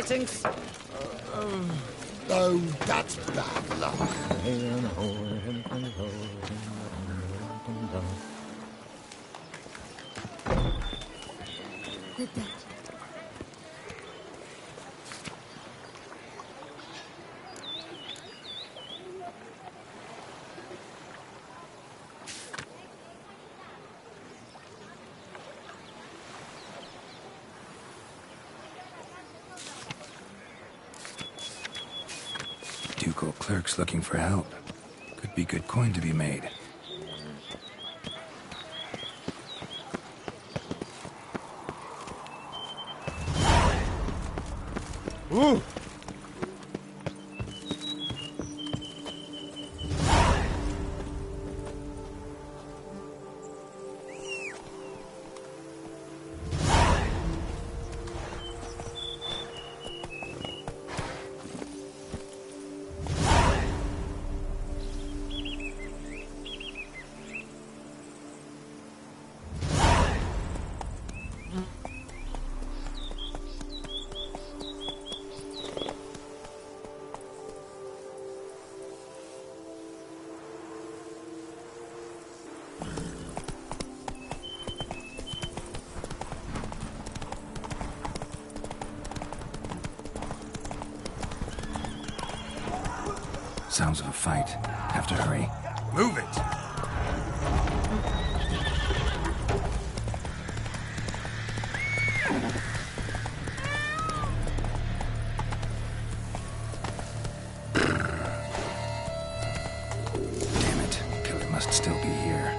Blessings. Oh, that's bad luck. Like that. Ducal clerks looking for help. Could be good coin to be made. Ooh! Sounds of a fight. Have to hurry. Move it! Damn it. Killer must still be here.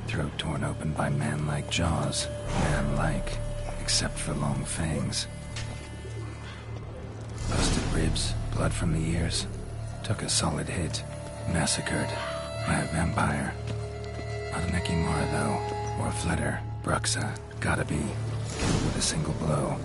Throat torn open by man-like jaws. Man-like, except for long fangs. Busted ribs, blood from the ears. Took a solid hit. Massacred by a vampire. Not an Ekimara, though. Or a Fletter. Bruxa. Gotta be. Killed with a single blow.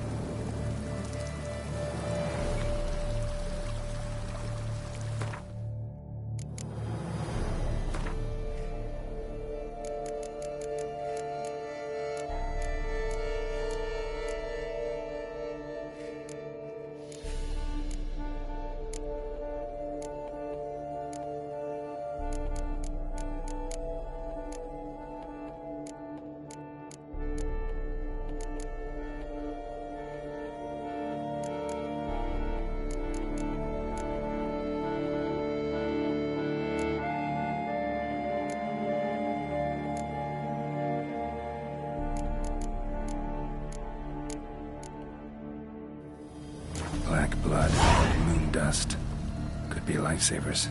Black blood and moon dust. Could be lifesavers.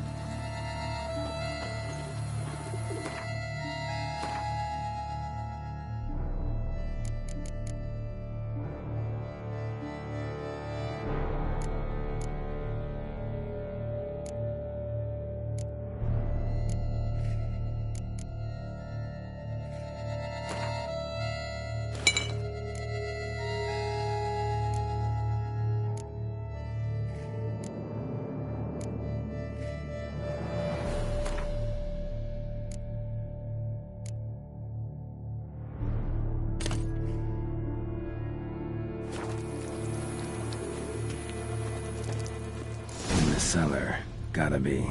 Cellar. Gotta be.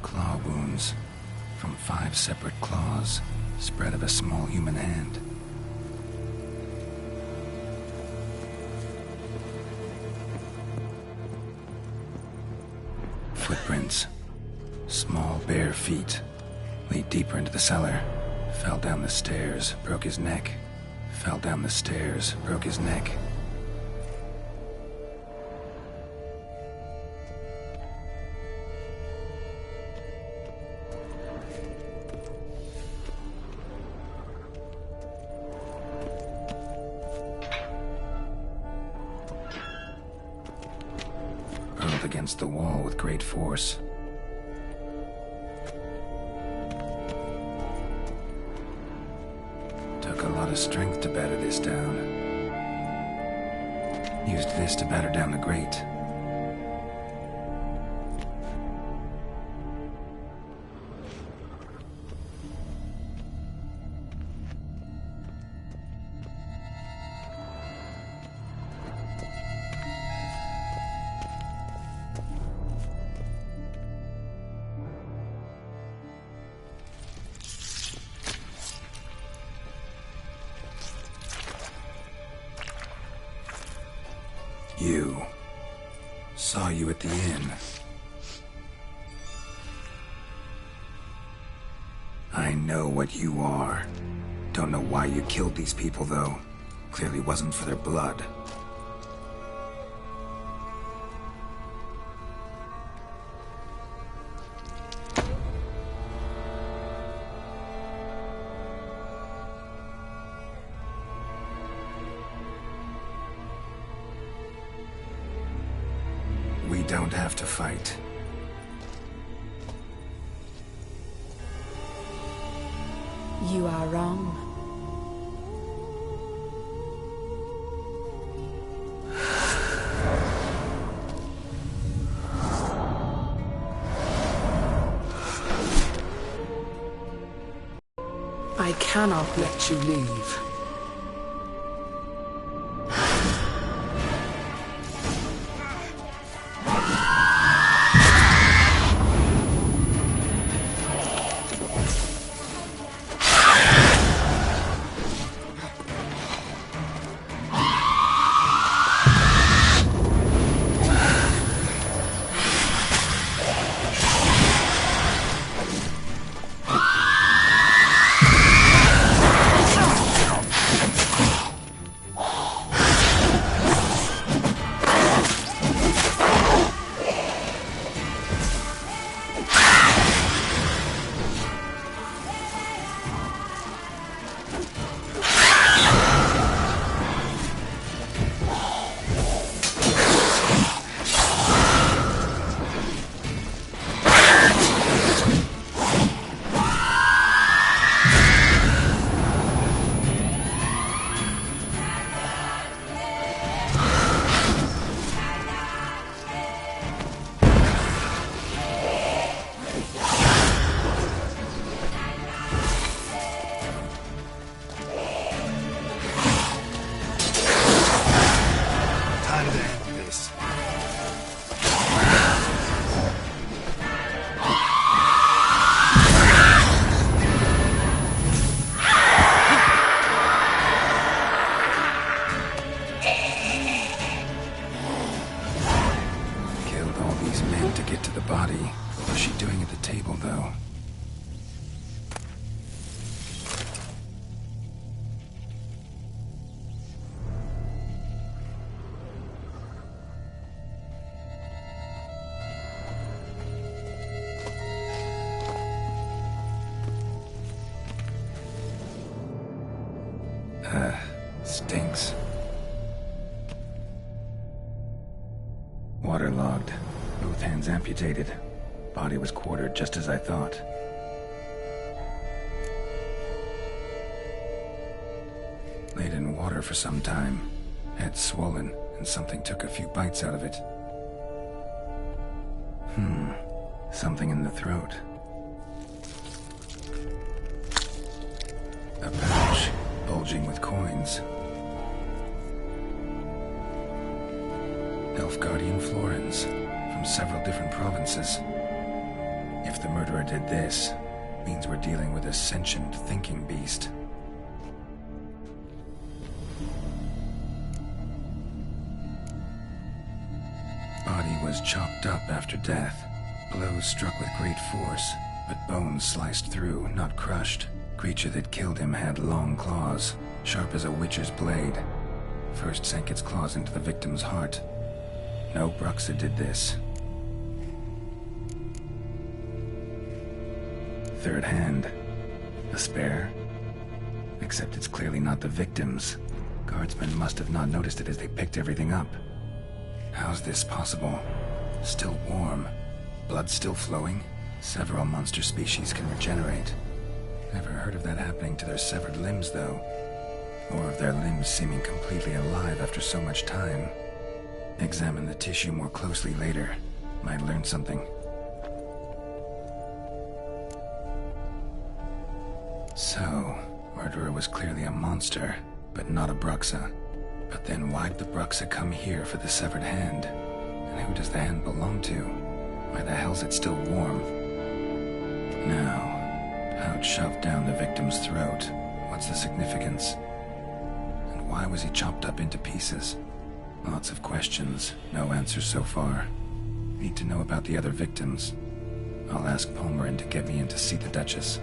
Claw wounds. From 5 separate claws. Spread of a small human hand. Footprints. Small bare feet. Lead deeper into the cellar. Fell down the stairs. Broke his neck. Fell down the stairs, broke his neck. against the wall with great force. Took a lot of strength to batter this down. Used this to batter down the grate. You. Saw you at the inn. I know what you are. Don't know why you killed these people, though. Clearly wasn't for their blood. We don't have to fight. You are wrong. I cannot let you leave. To get to the body. What was she doing at the table, though? Stinks. Waterlogged. Both hands amputated. Body was quartered just as I thought. Laid in water for some time. Head swollen, and something took a few bites out of it. Something in the throat. A pouch, bulging with coins. Elf Guardian florins, from several different provinces. If the murderer did this, means we're dealing with a sentient thinking beast. Body was chopped up after death. Blows struck with great force, but bones sliced through, not crushed. Creature that killed him had long claws, sharp as a witcher's blade. First sank its claws into the victim's heart. No Bruxa did this. Third hand. A spare? Except it's clearly not the victim's. Guardsmen must have not noticed it as they picked everything up. How's this possible? Still warm. Blood still flowing? Several monster species can regenerate. Never heard of that happening to their severed limbs, though. Or of their limbs seeming completely alive after so much time. Examine the tissue more closely later. Might learn something. So, murderer was clearly a monster, but not a Bruxa. But then why'd the Bruxa come here for the severed hand? And who does the hand belong to? Why the hell's it still warm? Now, how'd shoved down the victim's throat? What's the significance? And why was he chopped up into pieces? Lots of questions, no answers so far. Need to know about the other victims. I'll ask Palmerin to get me in to see the Duchess.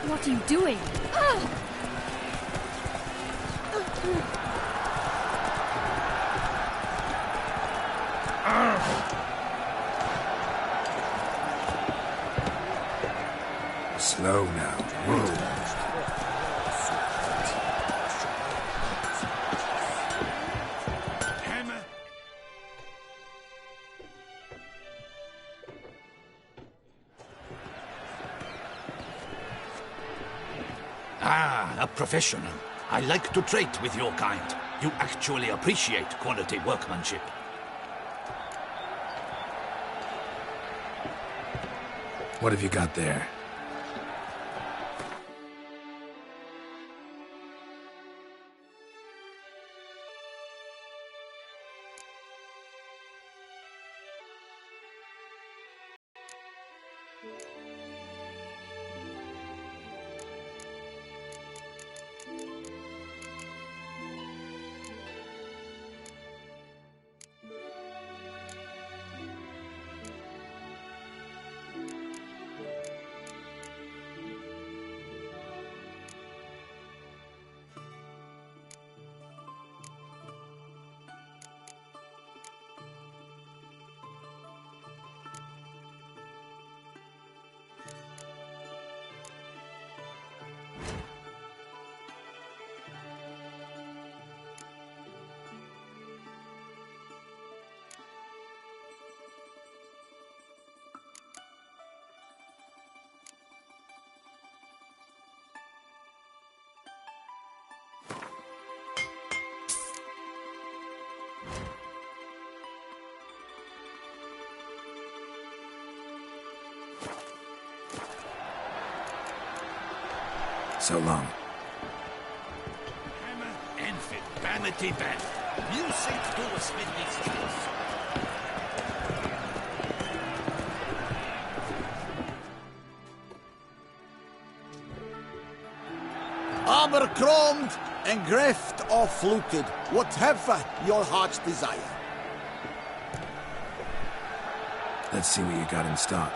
What are you doing? Slow now. Whoa. Ah, a professional. I like to trade with your kind. You actually appreciate quality workmanship. What have you got there? So long. Hammer, Enfield, vanity band. Music to a smithy skills. Armor chromed, and greft or fluted, whatever your heart's desire. Let's see what you got in stock.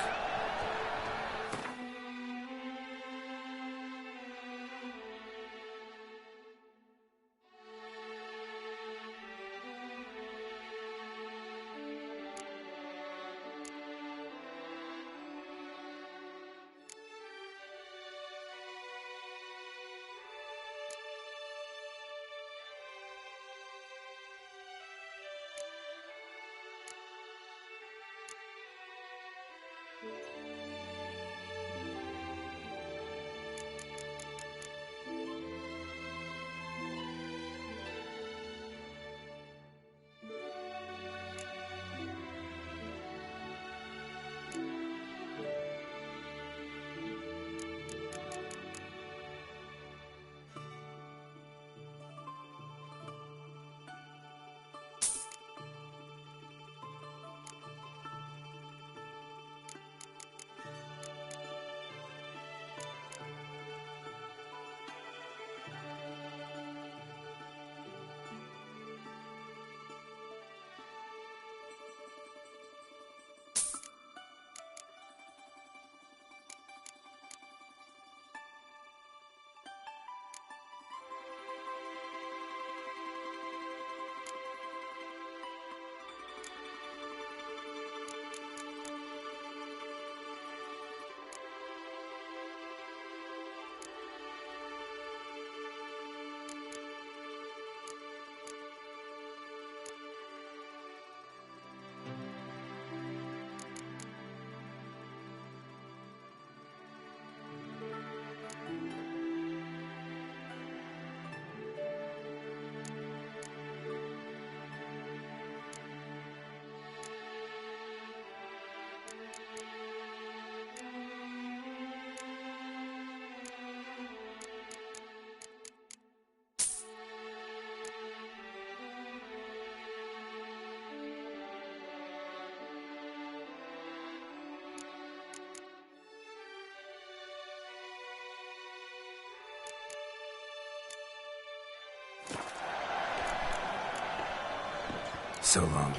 So long.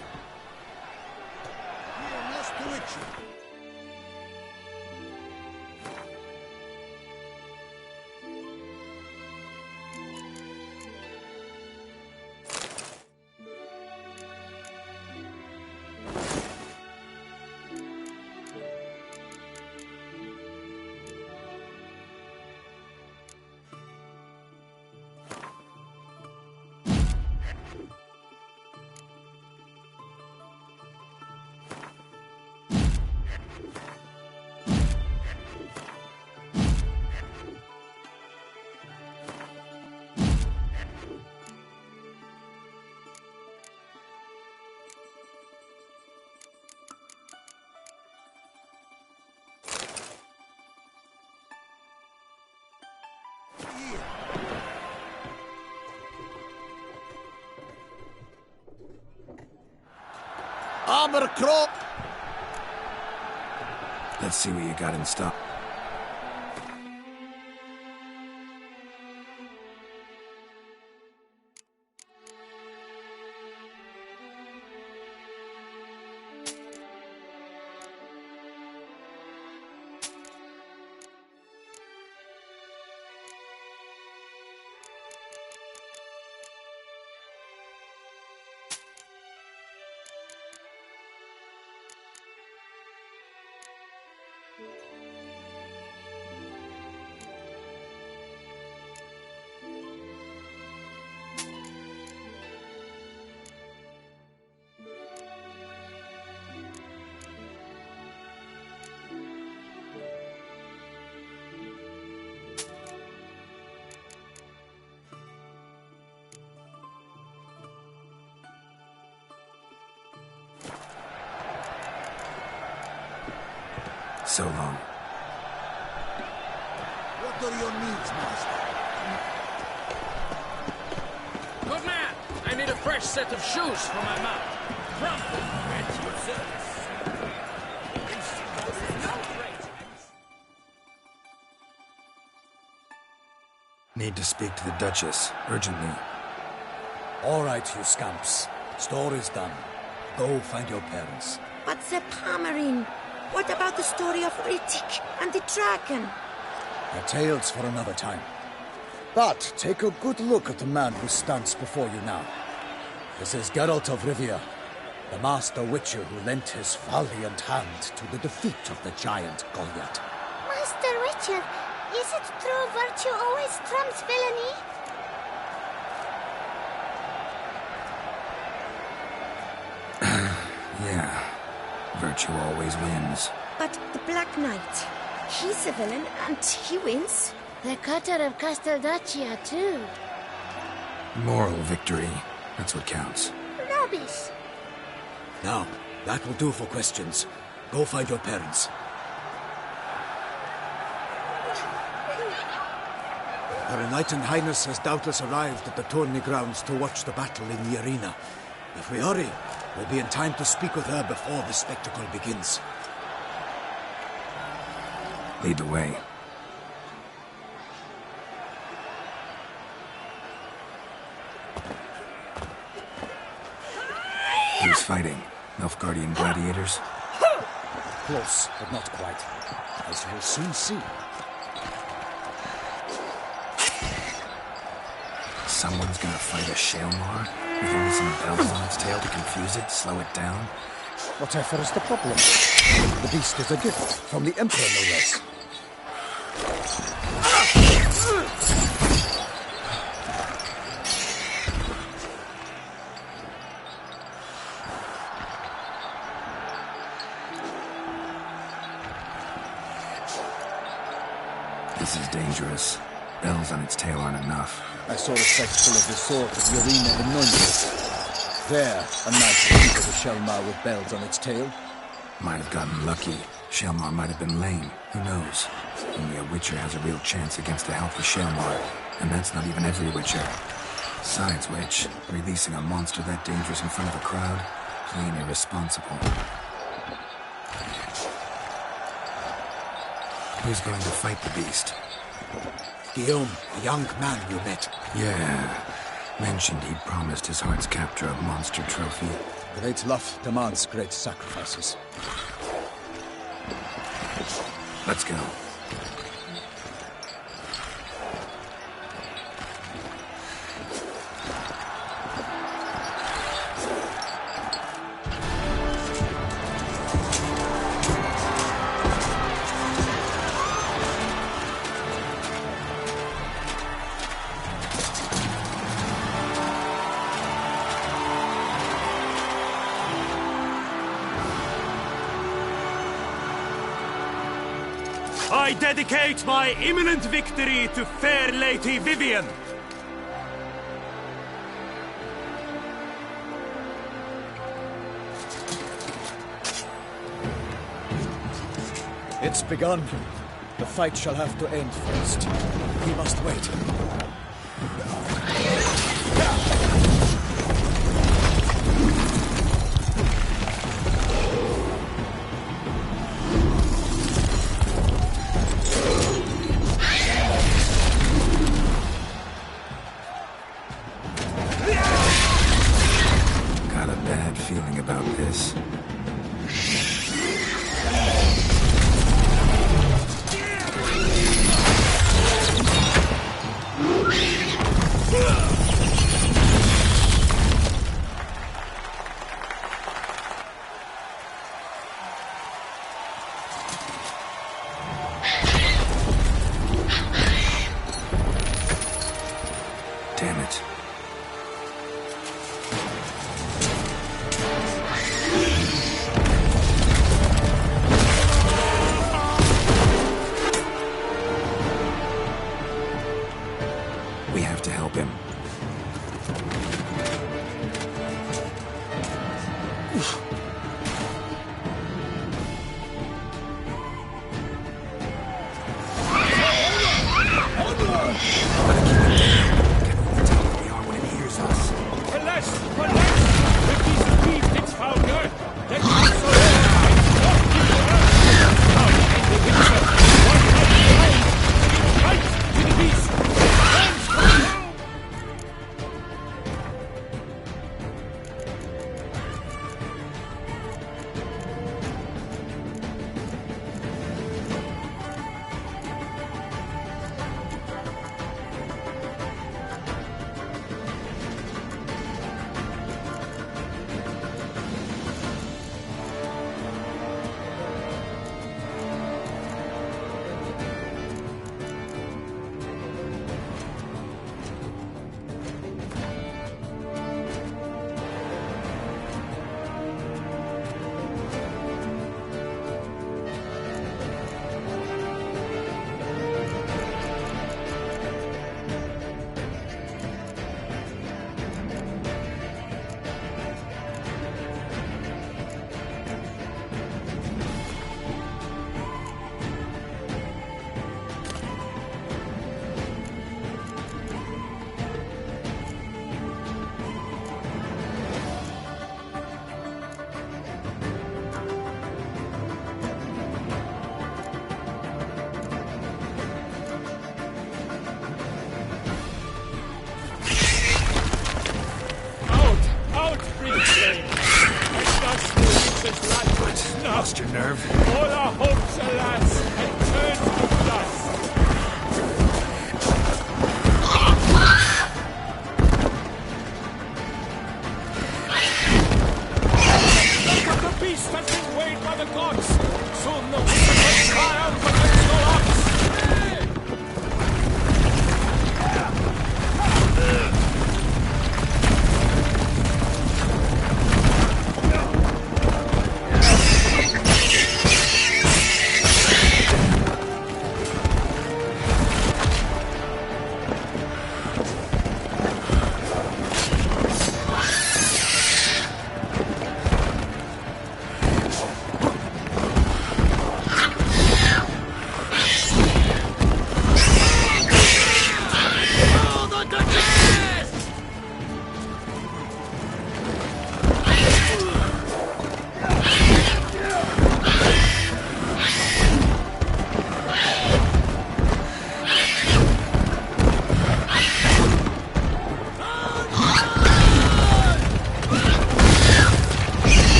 Here, nice to meet you. Abercrombie! Let's see what you got in stock. So long. What are your needs, master? Good man! I need a fresh set of shoes for my mount. Promptly. At your service. Need to speak to the Duchess, urgently. All right, you scamps. Story's done. Go find your parents. But the Pomerine, what about the story of Rittik and the dragon? Your tales for another time. But take a good look at the man who stands before you now. This is Geralt of Rivia, the master witcher who lent his valiant hand to the defeat of the giant Goliath. Master Richard, is it true virtue always trumps villainy? Yeah. Virtue always wins. But the Black Knight, he's a villain and he wins. The cutter of Casteldacia, too. Moral victory. That's what counts. Rubbish. Now, that will do for questions. Go find your parents. Her Enlightened Highness has doubtless arrived at the tourney grounds to watch the battle in the arena. If we hurry, we'll be in time to speak with her before the spectacle begins. Lead the way. Who's fighting? Nilfgaardian gladiators? Close, but not quite. As you will soon see. Someone's gonna fight a Shalmar? With only some bells on its tail to confuse it, slow it down? Whatever is the problem? The beast is a gift from the Emperor, no less. This is dangerous. Bells on its tail aren't enough. I saw a spectacle of the sword of the arena in Nuremberg. There, a knight defeated a Shalmar with bells on its tail. Might have gotten lucky. Shalmar might have been lame. Who knows? Only a Witcher has a real chance against a healthy Shalmar. And that's not even every Witcher. Besides which, releasing a monster that dangerous in front of a crowd? Plain irresponsible. Who's going to fight the beast? Guillaume, the young man you met. Yeah. Mentioned he'd promised his heart's capture a monster trophy. Great love demands great sacrifices. Let's go. I dedicate my imminent victory to fair Lady Vivian. It's begun. The fight shall have to end first. We must wait. We have to help him.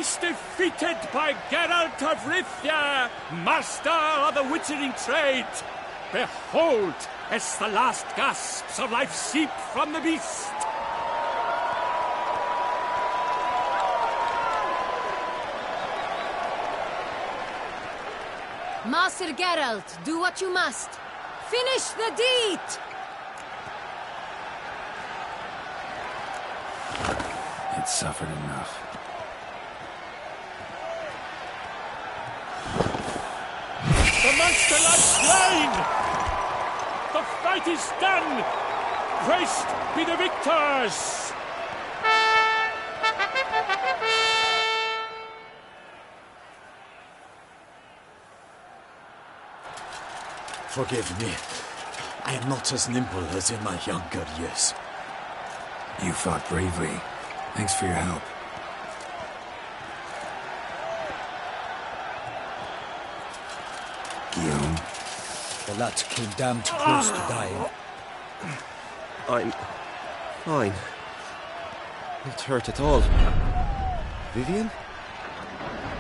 Thrice defeated by Geralt of Rivia, master of the witchering trade. Behold, as the last gasps of life seep from the beast. Master Geralt, do what you must. Finish the deed! It suffered enough. The monster lies slain! The fight is done! Praised be the victors! Forgive me. I am not as nimble as in my younger years. You fought bravely. Thanks for your help. Guillaume? The lad came damned close to dying. I'm fine. Not hurt at all. Vivian?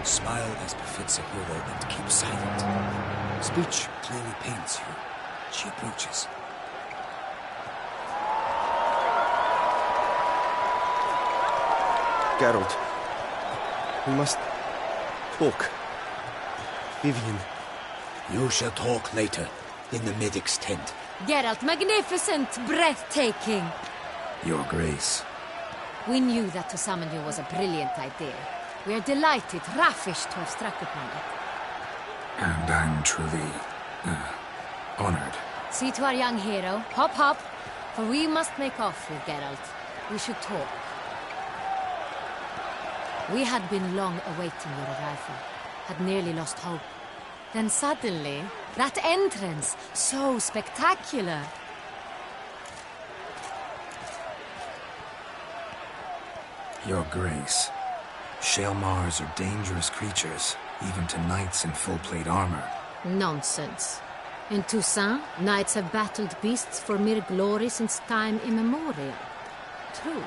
Smile as befits a hero and keep silent. Speech clearly pains you. She approaches. Geralt. We must talk. Vivian. You shall talk later, in the medic's tent. Geralt, magnificent, breathtaking. Your Grace. We knew that to summon you was a brilliant idea. We are delighted, ravished to have struck upon it. And I'm truly, honored. See to our young hero. Hop, hop. For we must make off with Geralt. We should talk. We had been long awaiting your arrival. Had nearly lost hope. Then suddenly, that entrance, so spectacular. Your Grace. Shaelmars are dangerous creatures, even to knights in full-plate armor. Nonsense. In Toussaint, knights have battled beasts for mere glory since time immemorial. True.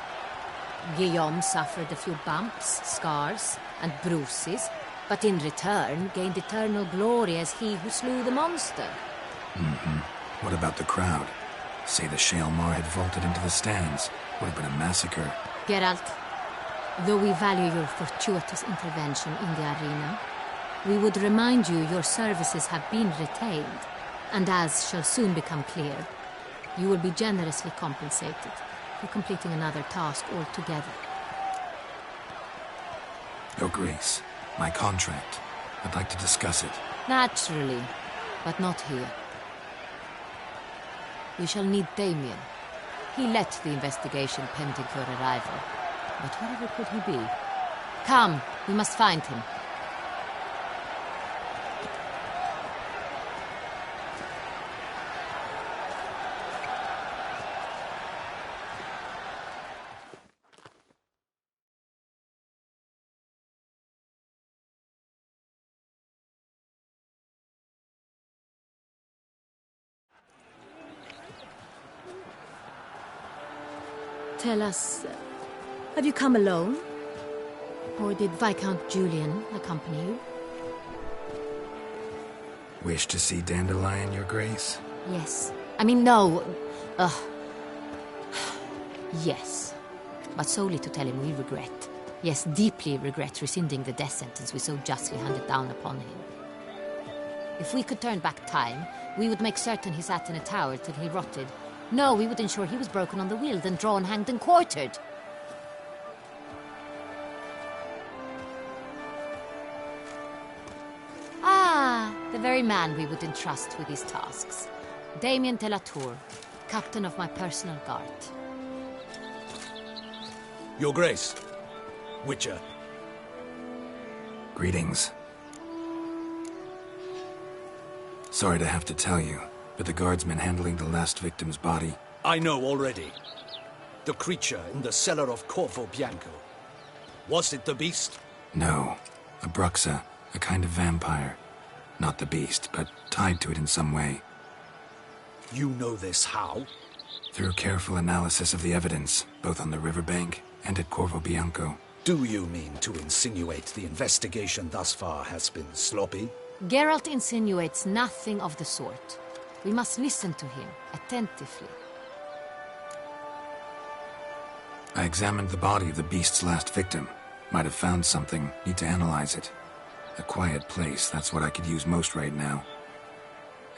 Guillaume suffered a few bumps, scars, and bruises, but in return gained eternal glory as he who slew the monster. What about the crowd? Say the Shaelmar had vaulted into the stands. Would have been a massacre. Geralt, though we value your fortuitous intervention in the arena, we would remind you your services have been retained, and as shall soon become clear, you will be generously compensated for completing another task altogether. Your Grace, my contract. I'd like to discuss it. Naturally, but not here. We shall need Damien. He led the investigation pending your arrival. But wherever could he be? Come, we must find him. Tell us, have you come alone? Or did Viscount Julian accompany you? Wish to see Dandelion, Your Grace? Yes. I mean, no. Yes. But solely to tell him we regret. Yes, deeply regret rescinding the death sentence we so justly handed down upon him. If we could turn back time, we would make certain he sat in a tower till he rotted. No, we would ensure he was broken on the wheel, then drawn, hanged, and quartered. Ah, the very man we would entrust with these tasks. Damien de la Tour, captain of my personal guard. Your Grace. Witcher. Greetings. Sorry to have to tell you, but the guardsman handling the last victim's body... I know already. The creature in the cellar of Corvo Bianco. Was it the beast? No. A bruxa, a kind of vampire. Not the beast, but tied to it in some way. You know this how? Through careful analysis of the evidence, both on the riverbank and at Corvo Bianco. Do you mean to insinuate the investigation thus far has been sloppy? Geralt insinuates nothing of the sort. We must listen to him attentively. I examined the body of the beast's last victim. Might have found something. Need to analyze it. A quiet place, that's what I could use most right now.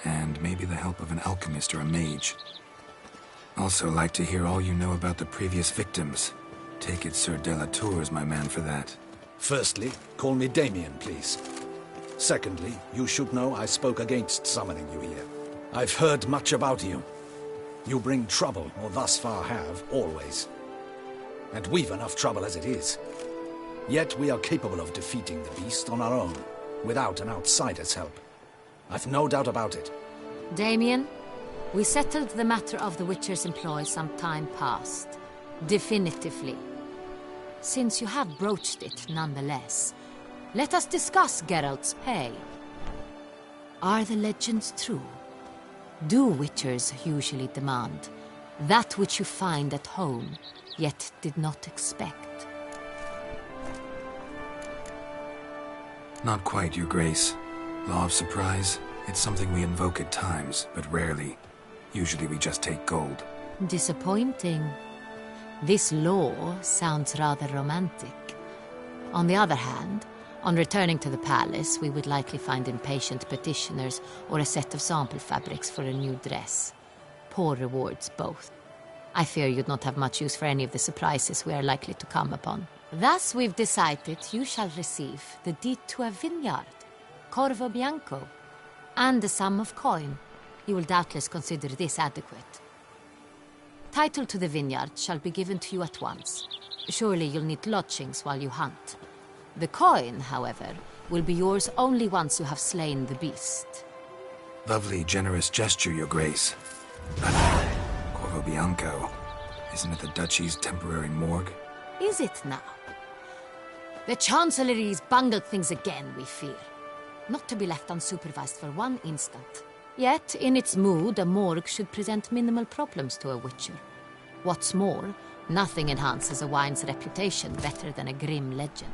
And maybe the help of an alchemist or a mage. Also like to hear all you know about the previous victims. Take it Sir Delatour is my man for that. Firstly, call me Damien, please. Secondly, you should know I spoke against summoning you here. I've heard much about you. You bring trouble, or thus far have, always. And we've enough trouble as it is. Yet we are capable of defeating the beast on our own, without an outsider's help. I've no doubt about it. Damien, we settled the matter of the Witcher's employ some time past. Definitively. Since you have broached it nonetheless, let us discuss Geralt's pay. Are the legends true? Do Witchers usually demand that which you find at home, yet did not expect? Not quite, Your Grace. Law of surprise, it's something we invoke at times, but rarely. Usually we just take gold. Disappointing. This law sounds rather romantic. On the other hand, on returning to the palace, we would likely find impatient petitioners or a set of sample fabrics for a new dress. Poor rewards, both. I fear you'd not have much use for any of the surprises we are likely to come upon. Thus, we've decided you shall receive the deed to a vineyard, Corvo Bianco, and a sum of coin. You will doubtless consider this adequate. Title to the vineyard shall be given to you at once. Surely you'll need lodgings while you hunt. The coin, however, will be yours only once you have slain the beast. Lovely, generous gesture, Your Grace. But Corvo Bianco, isn't it the Duchy's temporary morgue? Is it now? The Chancellery's bungled things again, we fear. Not to be left unsupervised for one instant. Yet, in its mood, a morgue should present minimal problems to a Witcher. What's more, nothing enhances a wine's reputation better than a grim legend.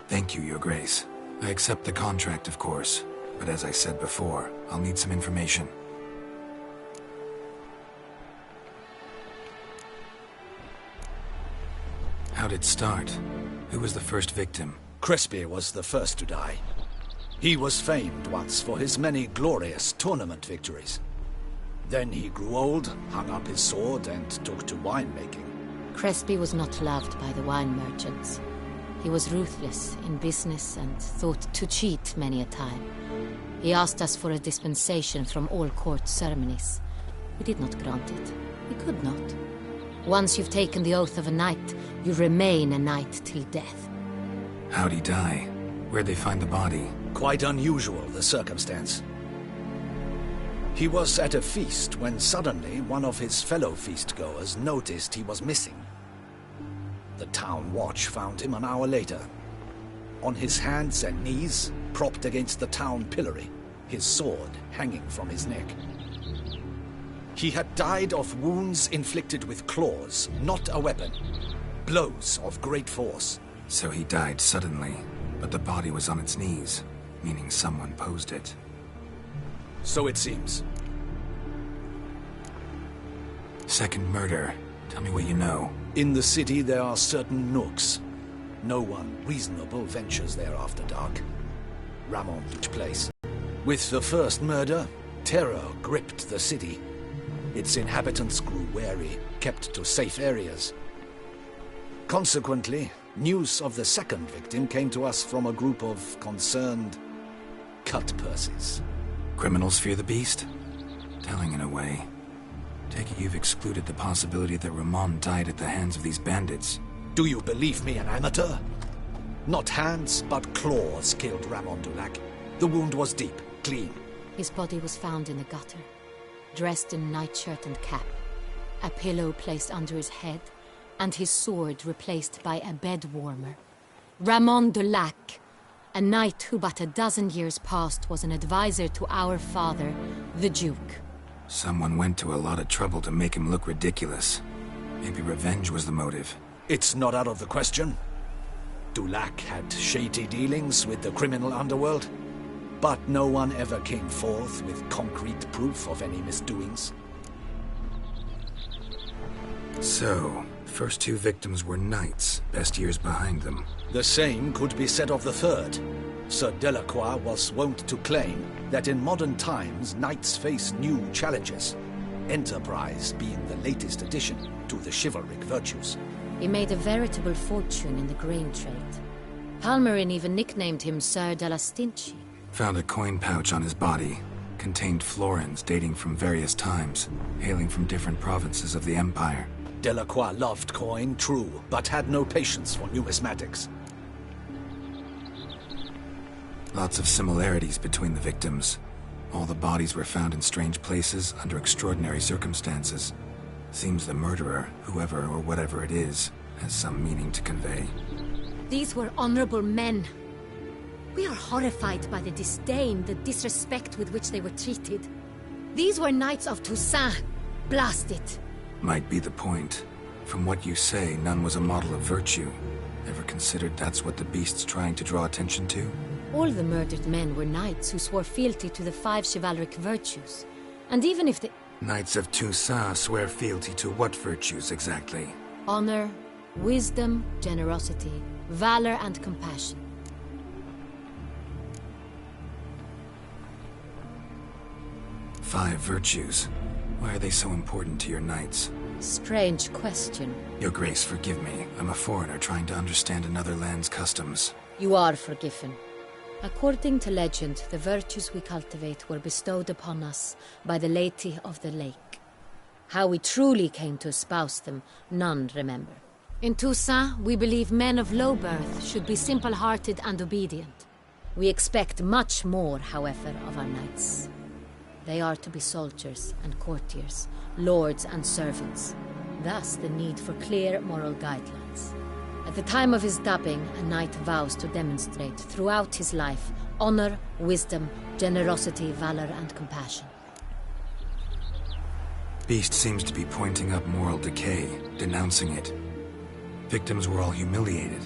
Thank you, Your Grace. I accept the contract, of course. But as I said before, I'll need some information. How'd it start? Who was the first victim? Crespi was the first to die. He was famed once for his many glorious tournament victories. Then he grew old, hung up his sword, and took to winemaking. Crespi was not loved by the wine merchants. He was ruthless in business and thought to cheat many a time. He asked us for a dispensation from all court ceremonies. We did not grant it. We could not. Once you've taken the oath of a knight, you remain a knight till death. How'd he die? Where'd they find the body? Quite unusual, the circumstance. He was at a feast when suddenly one of his fellow feastgoers noticed he was missing. The town watch found him an hour later. On his hands and knees, propped against the town pillory, his sword hanging from his neck. He had died of wounds inflicted with claws, not a weapon. Blows of great force. So he died suddenly, but the body was on its knees, meaning someone posed it. So it seems. Second murder. Tell me what you know. In the city there are certain nooks. No one reasonable ventures there after dark. Ramon each place. With the first murder, terror gripped the city. Its inhabitants grew wary, kept to safe areas. Consequently, news of the second victim came to us from a group of concerned cut-purses. Criminals fear the beast? Telling in a way. Take it you've excluded the possibility that Ramon died at the hands of these bandits. Do you believe me an amateur? Not hands, but claws killed Ramon Dulac. The wound was deep, clean. His body was found in a gutter, dressed in nightshirt and cap, a pillow placed under his head, and his sword replaced by a bed warmer. Ramon Dulac, a knight who but a dozen years past was an advisor to our father, the Duke. Someone went to a lot of trouble to make him look ridiculous. Maybe revenge was the motive. It's not out of the question. Dulac had shady dealings with the criminal underworld, but no one ever came forth with concrete proof of any misdoings. So, first two victims were knights, best years behind them. The same could be said of the third. Sir Delacroix was wont to claim that in modern times knights face new challenges, enterprise being the latest addition to the chivalric virtues. He made a veritable fortune in the grain trade. Palmerin even nicknamed him Sir de la Stinchi. Found a coin pouch on his body. Contained florins dating from various times, hailing from different provinces of the Empire. Delacroix loved coin, true, but had no patience for numismatics. Lots of similarities between the victims. All the bodies were found in strange places under extraordinary circumstances. Seems the murderer, whoever or whatever it is, has some meaning to convey. These were honorable men. We are horrified by the disdain, the disrespect with which they were treated. These were knights of Toussaint. Blast it. Might be the point. From what you say, none was a model of virtue. Ever considered that's what the beast's trying to draw attention to? All the murdered men were knights who swore fealty to the 5 chivalric virtues. And even if the... Knights of Toussaint swear fealty to what virtues exactly? Honor, wisdom, generosity, valor and compassion. Five virtues. Why are they so important to your knights? Strange question. Your Grace, forgive me. I'm a foreigner trying to understand another land's customs. You are forgiven. According to legend, the virtues we cultivate were bestowed upon us by the Lady of the Lake. How we truly came to espouse them, none remember. In Toussaint, we believe men of low birth should be simple-hearted and obedient. We expect much more, however, of our knights. They are to be soldiers and courtiers, lords and servants. Thus the need for clear moral guidelines. At the time of his dubbing, a knight vows to demonstrate throughout his life honor, wisdom, generosity, valor, and compassion. Beast seems to be pointing up moral decay, denouncing it. Victims were all humiliated.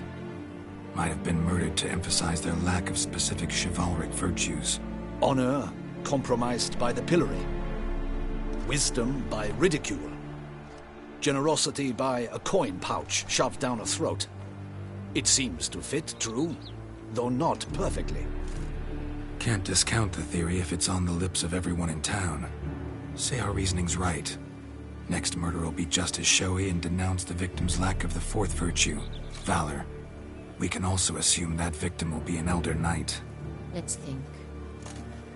Might have been murdered to emphasize their lack of specific chivalric virtues. Honor compromised by the pillory. Wisdom by ridicule. Generosity by a coin pouch shoved down a throat. It seems to fit, true, though not perfectly. Can't discount the theory if it's on the lips of everyone in town. Say our reasoning's right. Next murder will be just as showy and denounce the victim's lack of the fourth virtue, valor. We can also assume that victim will be an elder knight. Let's think.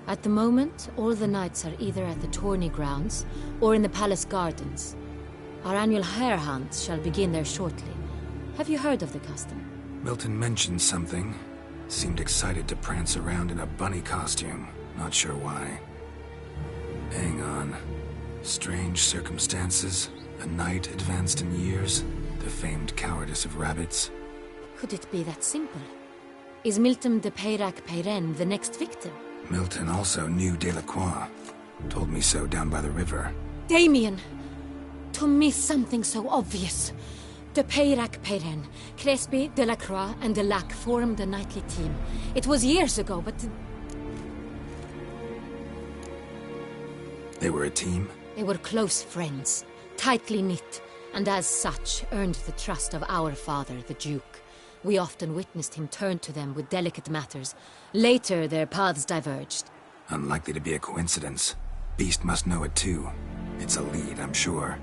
At the moment, all the knights are either at the tourney grounds or in the palace gardens. Our annual hare hunt shall begin there shortly. Have you heard of the custom? Milton mentioned something. Seemed excited to prance around in a bunny costume. Not sure why. Hang on. Strange circumstances. A knight advanced in years. The famed cowardice of rabbits. Could it be that simple? Is Milton de Peyrac-Peyren the next victim? Milton also knew Delacroix. Told me so down by the river. Damien! To miss something so obvious. De Peyrac-Peyren, Crespi, Delacroix, and Delac formed a knightly team. It was years ago, but... They were a team? They were close friends, tightly knit, and as such earned the trust of our father, the Duke. We often witnessed him turn to them with delicate matters. Later, their paths diverged. Unlikely to be a coincidence. Beast must know it too. It's a lead, I'm sure.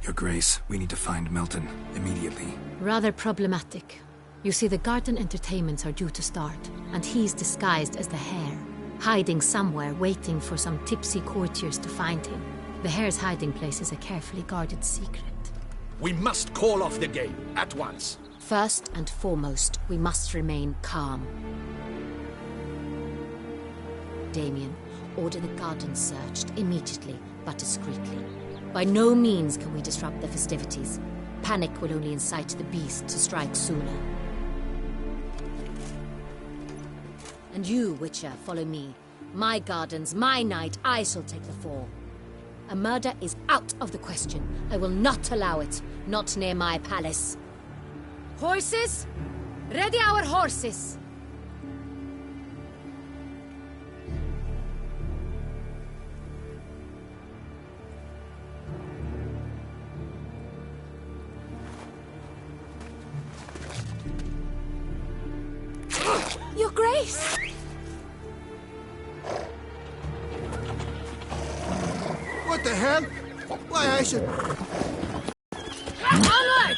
Your Grace, we need to find Milton, immediately. Rather problematic. You see, the garden entertainments are due to start, and he's disguised as the hare, hiding somewhere, waiting for some tipsy courtiers to find him. The hare's hiding place is a carefully guarded secret. We must call off the game, at once. First and foremost, we must remain calm. Damien, order the garden searched immediately, but discreetly. By no means can we disrupt the festivities. Panic will only incite the beast to strike sooner. And you, Witcher, follow me. My gardens, my night, I shall take the fall. A murder is out of the question. I will not allow it. Not near my palace. Horses? Ready our horses! Your Grace! What the hell? Why, I should... Onward!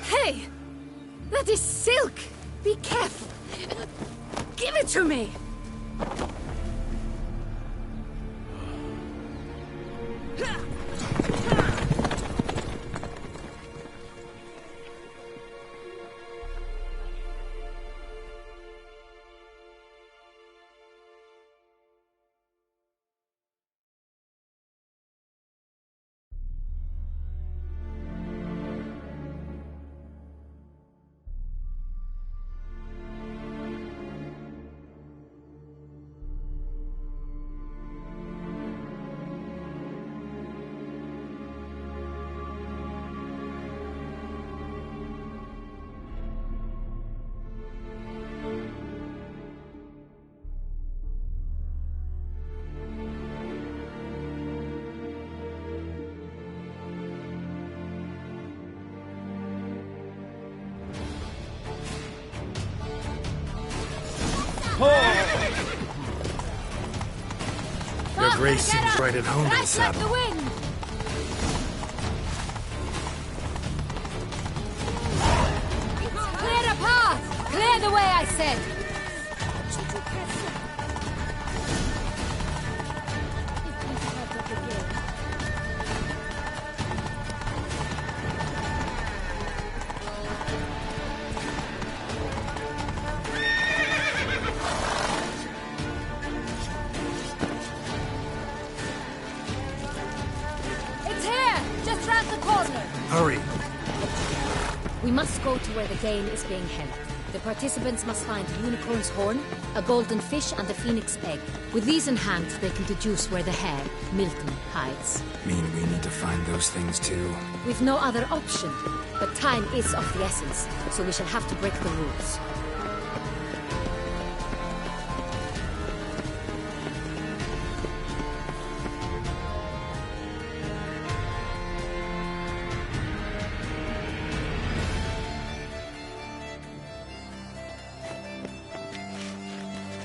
Hey! That is silk! Be careful! Give it to me! Your Grace seems right at home in the saddle. The wind! Clear the path! Clear the way, I said! Hurry. We must go to where the game is being held. The participants must find a unicorn's horn, a golden fish, and a phoenix egg. With these in hand, they can deduce where the hare, Milton, hides. Mean we need to find those things too? We've no other option. But time is of the essence, so we shall have to break the rules.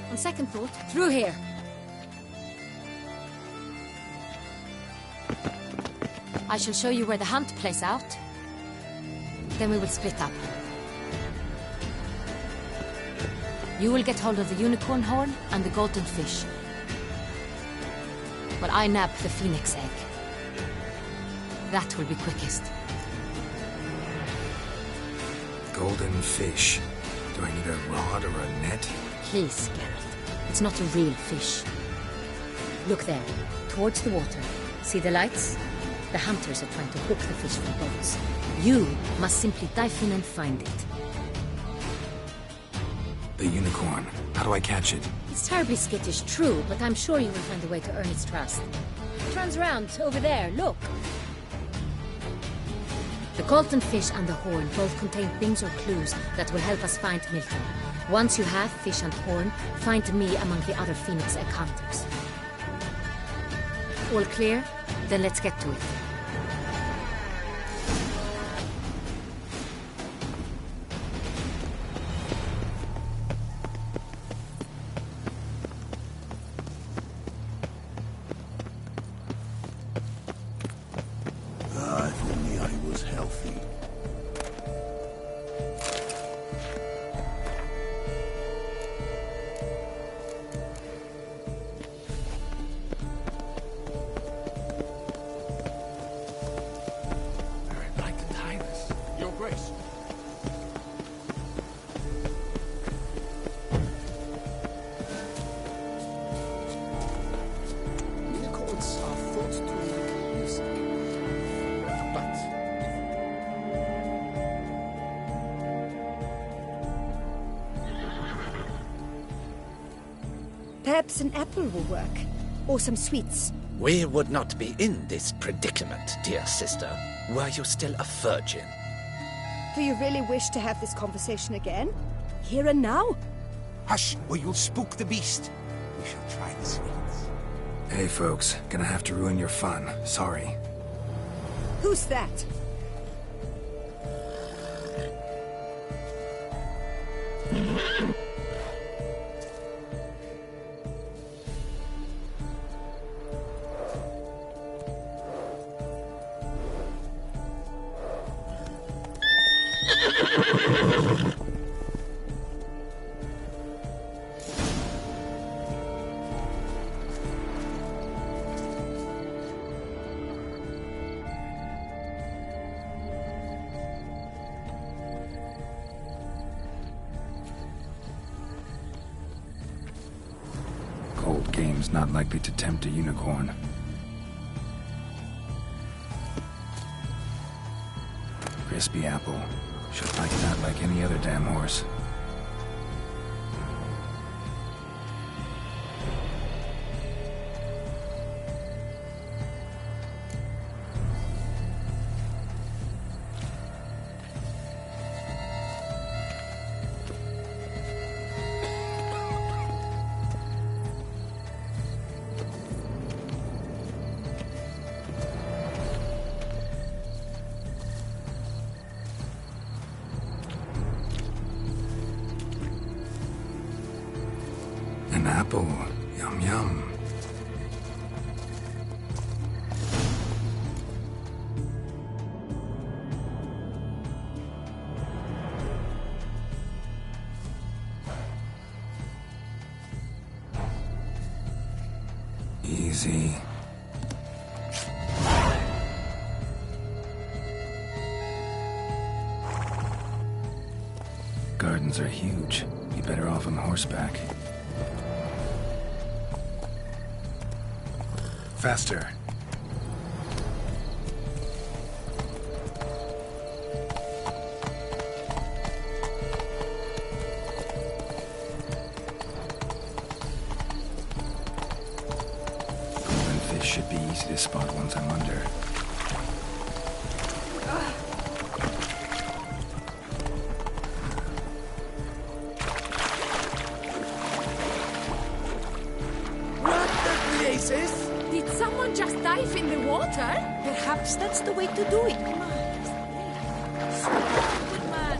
On second thought, through here. I shall show you where the hunt plays out. Then we will split up. You will get hold of the unicorn horn and the golden fish, while I nab the phoenix egg. That will be quickest. Golden fish. Do I need a rod or a net? Please, Geralt. It's not a real fish. Look there, towards the water. See the lights? The hunters are trying to hook the fish from boats. You must simply dive in and find it. The unicorn. How do I catch it? It's terribly skittish, true, but I'm sure you will find a way to earn its trust. It runs around over there, look. The golden fish and the horn both contain things or clues that will help us find Milton. Once you have fish and horn, find me among the other phoenix egg hunters. All clear? Then let's get to it. If only I was healthy. I'd like to tie this. Your Grace. Unicorns are thought to make music. But Perhaps an apple will work. or some sweets. We would not be in this predicament, dear sister, were you still a virgin. Do you really wish to have this conversation again? Here and now? Hush, or you'll spook the beast. We shall try the sweets. Hey, folks. Gonna have to ruin your fun. Sorry. Who's that? Cold game's not likely to tempt a unicorn. Crispy apple. Should like that like any other damn horse. An apple. Yum yum. Easy. Gardens are huge. Be better off on horseback. Faster. Golden fish should be easy to spot once I'm under. What the places? Did someone just dive in the water? Perhaps that's the way to do it. Come on. Good man.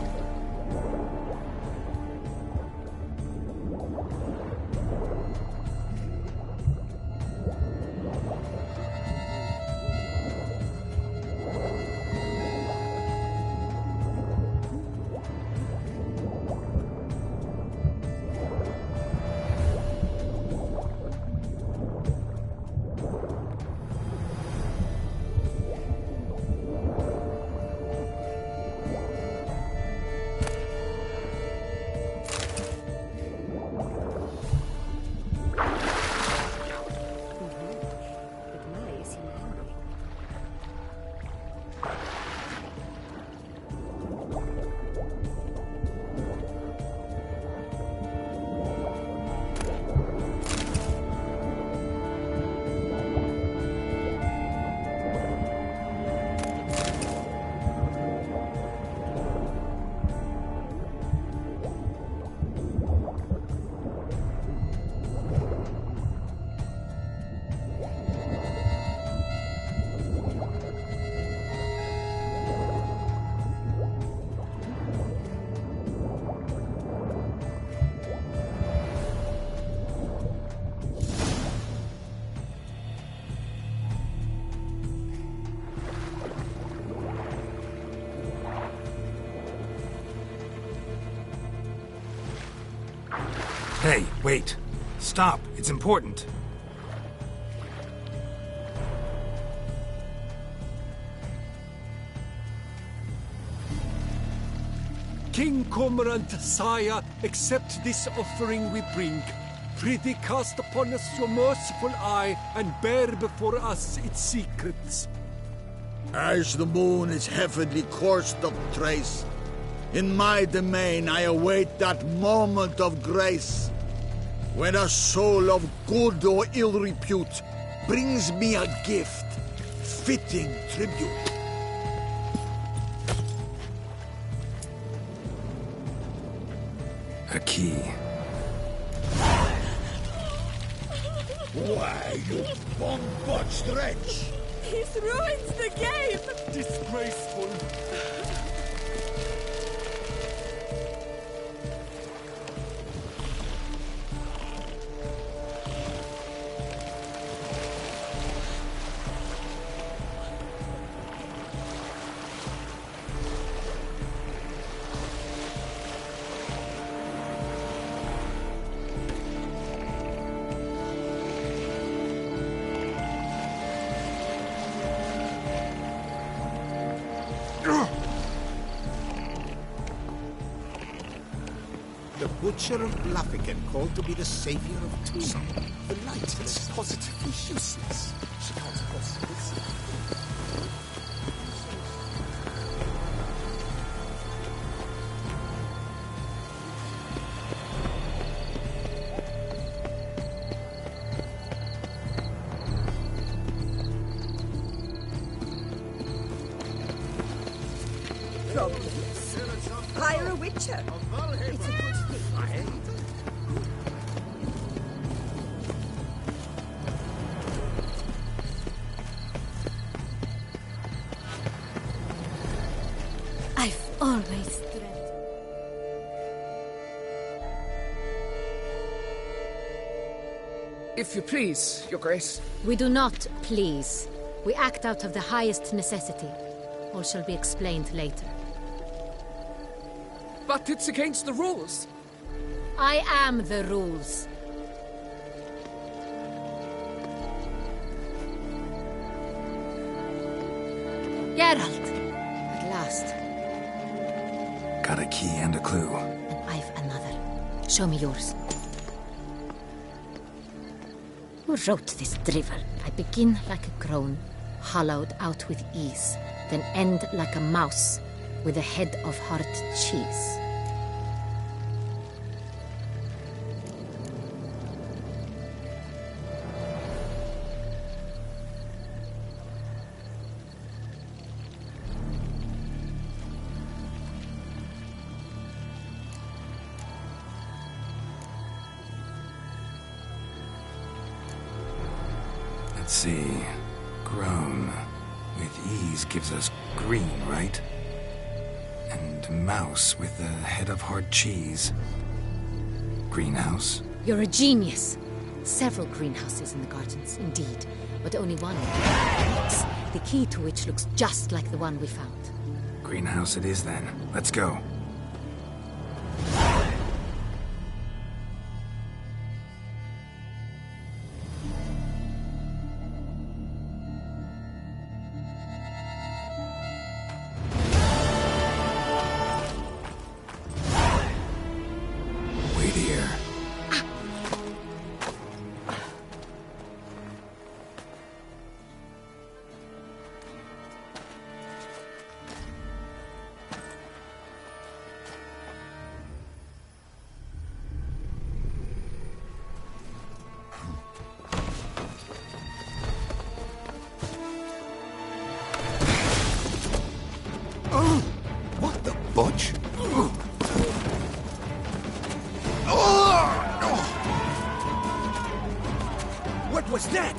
Hey, wait. Stop. It's important. King Cormorant, sire, accept this offering we bring. Prithee cast upon us your merciful eye, and bear before us its secrets. As the moon is heavenly coursed of trace, in my domain I await that moment of grace. When a soul of good or ill repute brings me a gift, fitting tribute. A key. Why, you bomb-botched wretch! He's ruined the game! Disgraceful. The Butcher of Bluffican, called to be the savior of Toon. The light is positively useless. She can't possibly see. Problems? Hire a witcher. It's a good thing. I've always dreamt. If you please, Your Grace. We do not please. We act out of the highest necessity. All shall be explained later. But it's against the rules. I am the rules. Geralt! At last. Got a key and a clue. I've another. Show me yours. Who wrote this drivel? I begin like a crone, hollowed out with ease, then end like a mouse, with a head of hard cheese. Let's see. Grown. With ease gives us green, right? And mouse with the head of hard cheese. Greenhouse? You're a genius. Several greenhouses in the gardens, indeed, but only one box, the key to which looks just like the one we found. Greenhouse it is then. Let's go. Wait here. What the butch? What was that?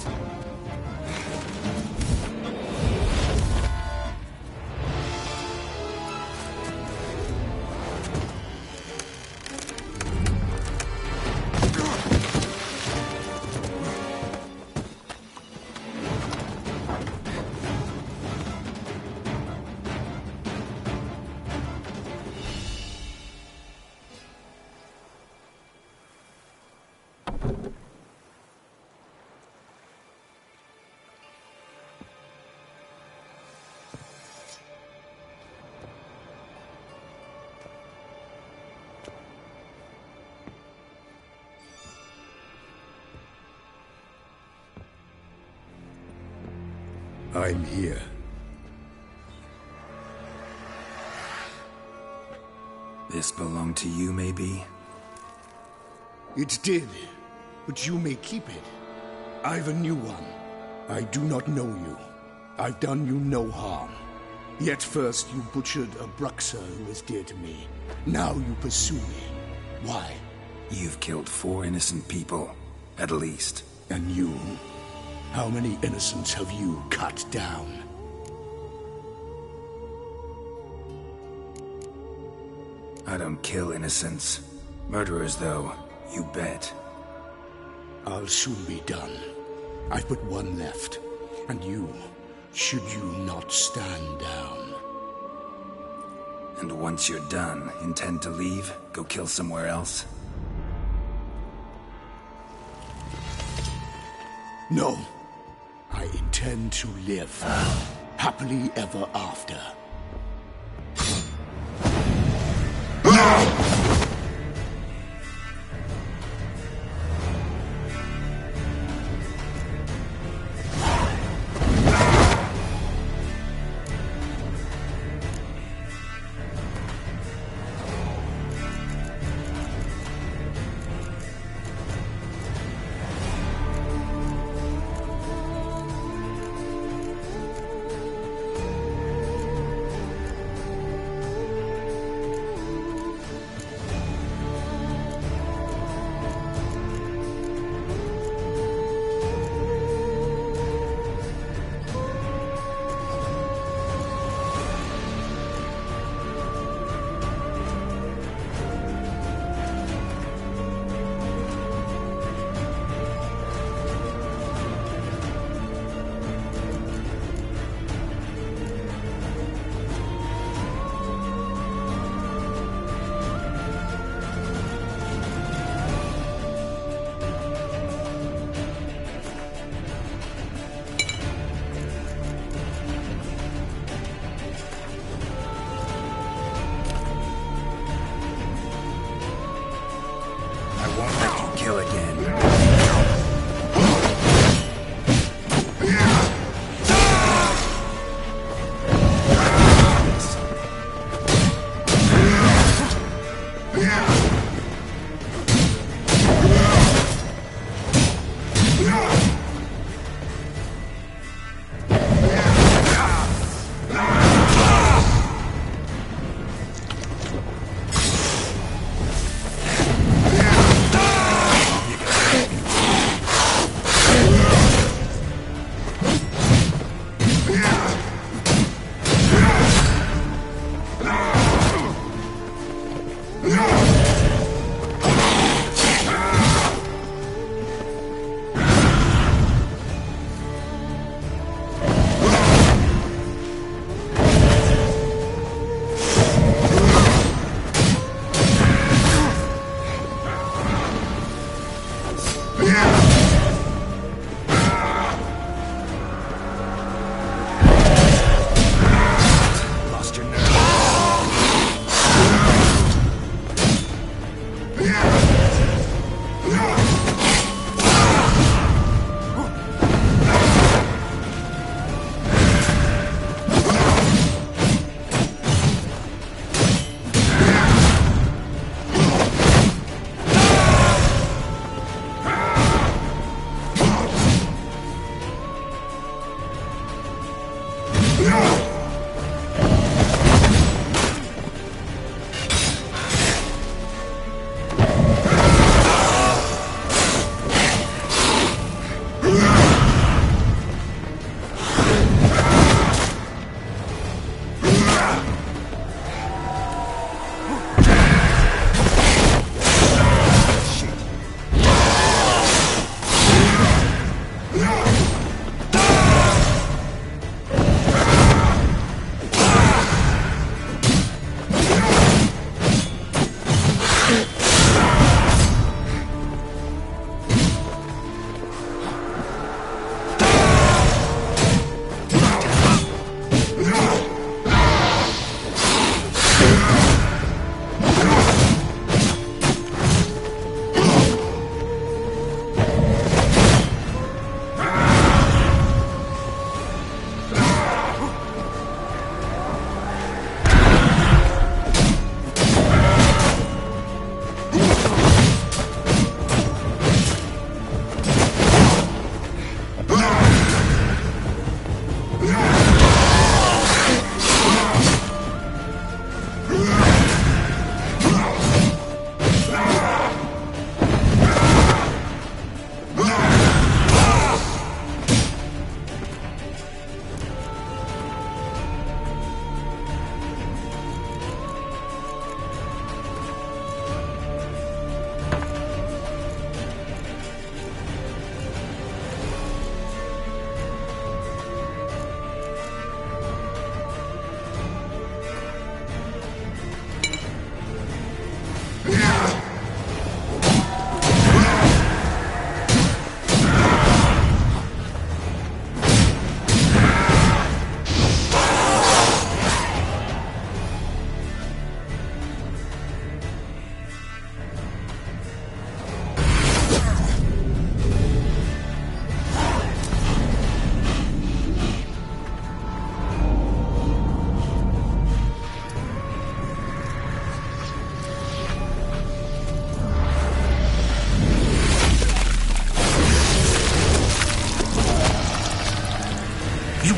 I'm here. This belonged to you, maybe? It did. but you may keep it. I've a new one. I do not know you. I've done you no harm. Yet first you butchered a Bruxa who was dear to me. Now you pursue me. Why? You've killed 4 innocent people, at least. And you? How many innocents have you cut down? I don't kill innocents. Murderers, though, you bet. I'll soon be done. I've but one left. And you, should you not stand down. And once you're done, intend to leave? Go kill somewhere else? No. I intend to live. Happily ever after. Kill again.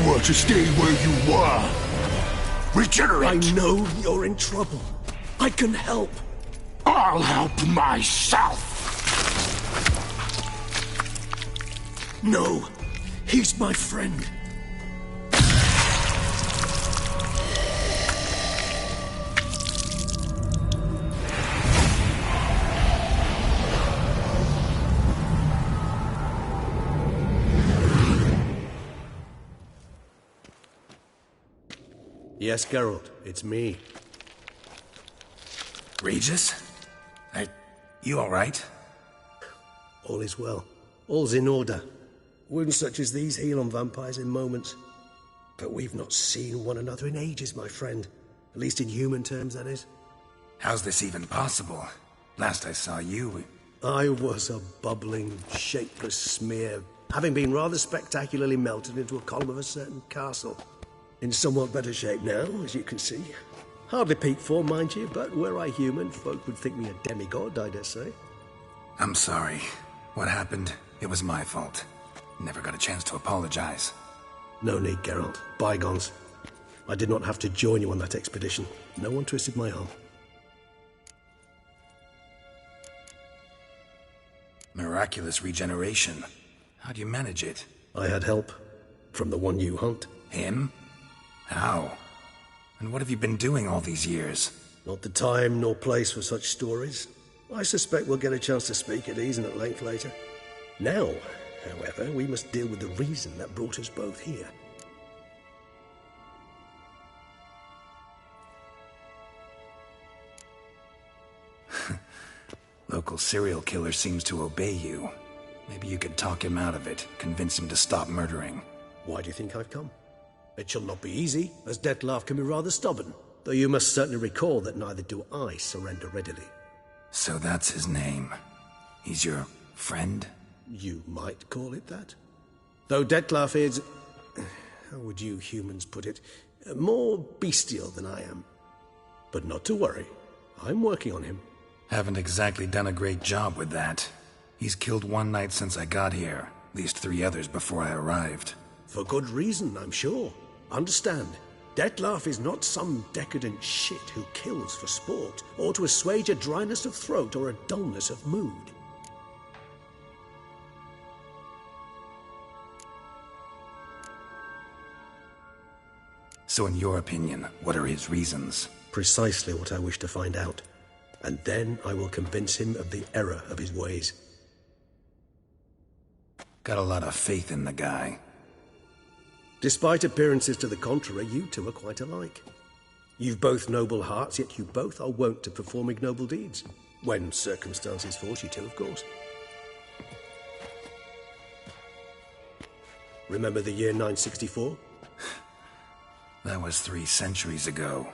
were to stay where you were. Regenerate! I know you're in trouble. I can help. I'll help myself! No, he's my friend. Yes, Geralt, it's me. Regis? You alright? All is well. All's in order. Wounds such as these heal on vampires in moments. But we've not seen one another in ages, my friend. At least in human terms, that is. How's this even possible? Last I saw you... I was a bubbling, shapeless smear, having been rather spectacularly melted into a column of a certain castle. In somewhat better shape now, as you can see. Hardly peak form, mind you, but were I human, folk would think me a demigod, I dare say. I'm sorry. What happened, it was my fault. Never got a chance to apologize. No need, Geralt. Bygones. I did not have to join you on that expedition. No one twisted my arm. Miraculous regeneration. How do you manage it? I had help. From the one you hunt. Him? How? And what have you been doing all these years? Not the time nor place for such stories. I suspect we'll get a chance to speak at ease and at length later. Now, however, we must deal with the reason that brought us both here. Local serial killer seems to obey you. Maybe you could talk him out of it, convince him to stop murdering. Why do you think I've come? It shall not be easy, as Dettlaff can be rather stubborn. Though you must certainly recall that neither do I surrender readily. So that's his name. He's your friend? You might call it that. Though Dettlaff is... how would you humans put it? More bestial than I am. But not to worry. I'm working on him. Haven't exactly done a great job with that. He's killed one knight since I got here. At least 3 others before I arrived. For good reason, I'm sure. Understand, Dettlaff is not some decadent shit who kills for sport, or to assuage a dryness of throat or a dullness of mood. So in your opinion, what are his reasons? Precisely what I wish to find out. And then I will convince him of the error of his ways. Got a lot of faith in the guy. Despite appearances to the contrary, you two are quite alike. You've both noble hearts, yet you both are wont to perform ignoble deeds. When circumstances force you to, of course. Remember the year 964? That was 3 centuries ago.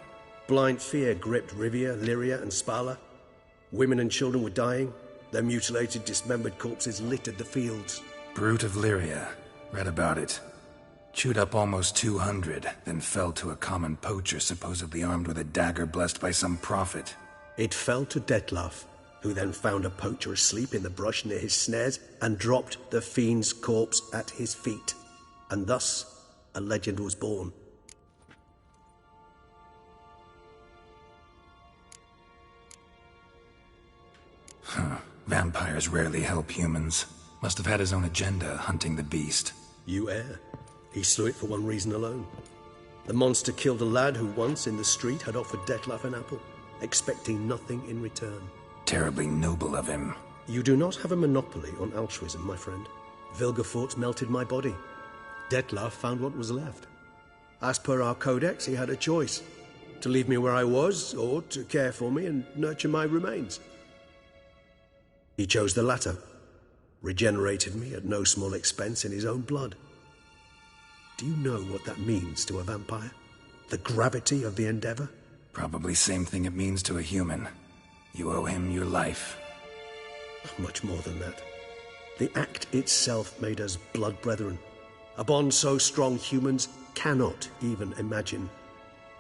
Blind fear gripped Rivia, Lyria, and Spala. Women and children were dying. Their mutilated, dismembered corpses littered the fields. Brute of Lyria. Read about it. Chewed up almost 200, then fell to a common poacher supposedly armed with a dagger blessed by some prophet. It fell to Dettlaff, who then found a poacher asleep in the brush near his snares and dropped the fiend's corpse at his feet. And thus, a legend was born. Vampires rarely help humans. Must have had his own agenda, hunting the beast. You err. He slew it for one reason alone. The monster killed a lad who once, in the street, had offered Dettlaff an apple, expecting nothing in return. Terribly noble of him. You do not have a monopoly on altruism, my friend. Vilgefortz melted my body. Dettlaff found what was left. As per our codex, he had a choice. To leave me where I was, or to care for me and nurture my remains. He chose the latter. Regenerated me at no small expense in his own blood. Do you know what that means to a vampire? The gravity of the endeavor? Probably same thing it means to a human. You owe him your life. Much more than that. The act itself made us blood brethren. A bond so strong humans cannot even imagine.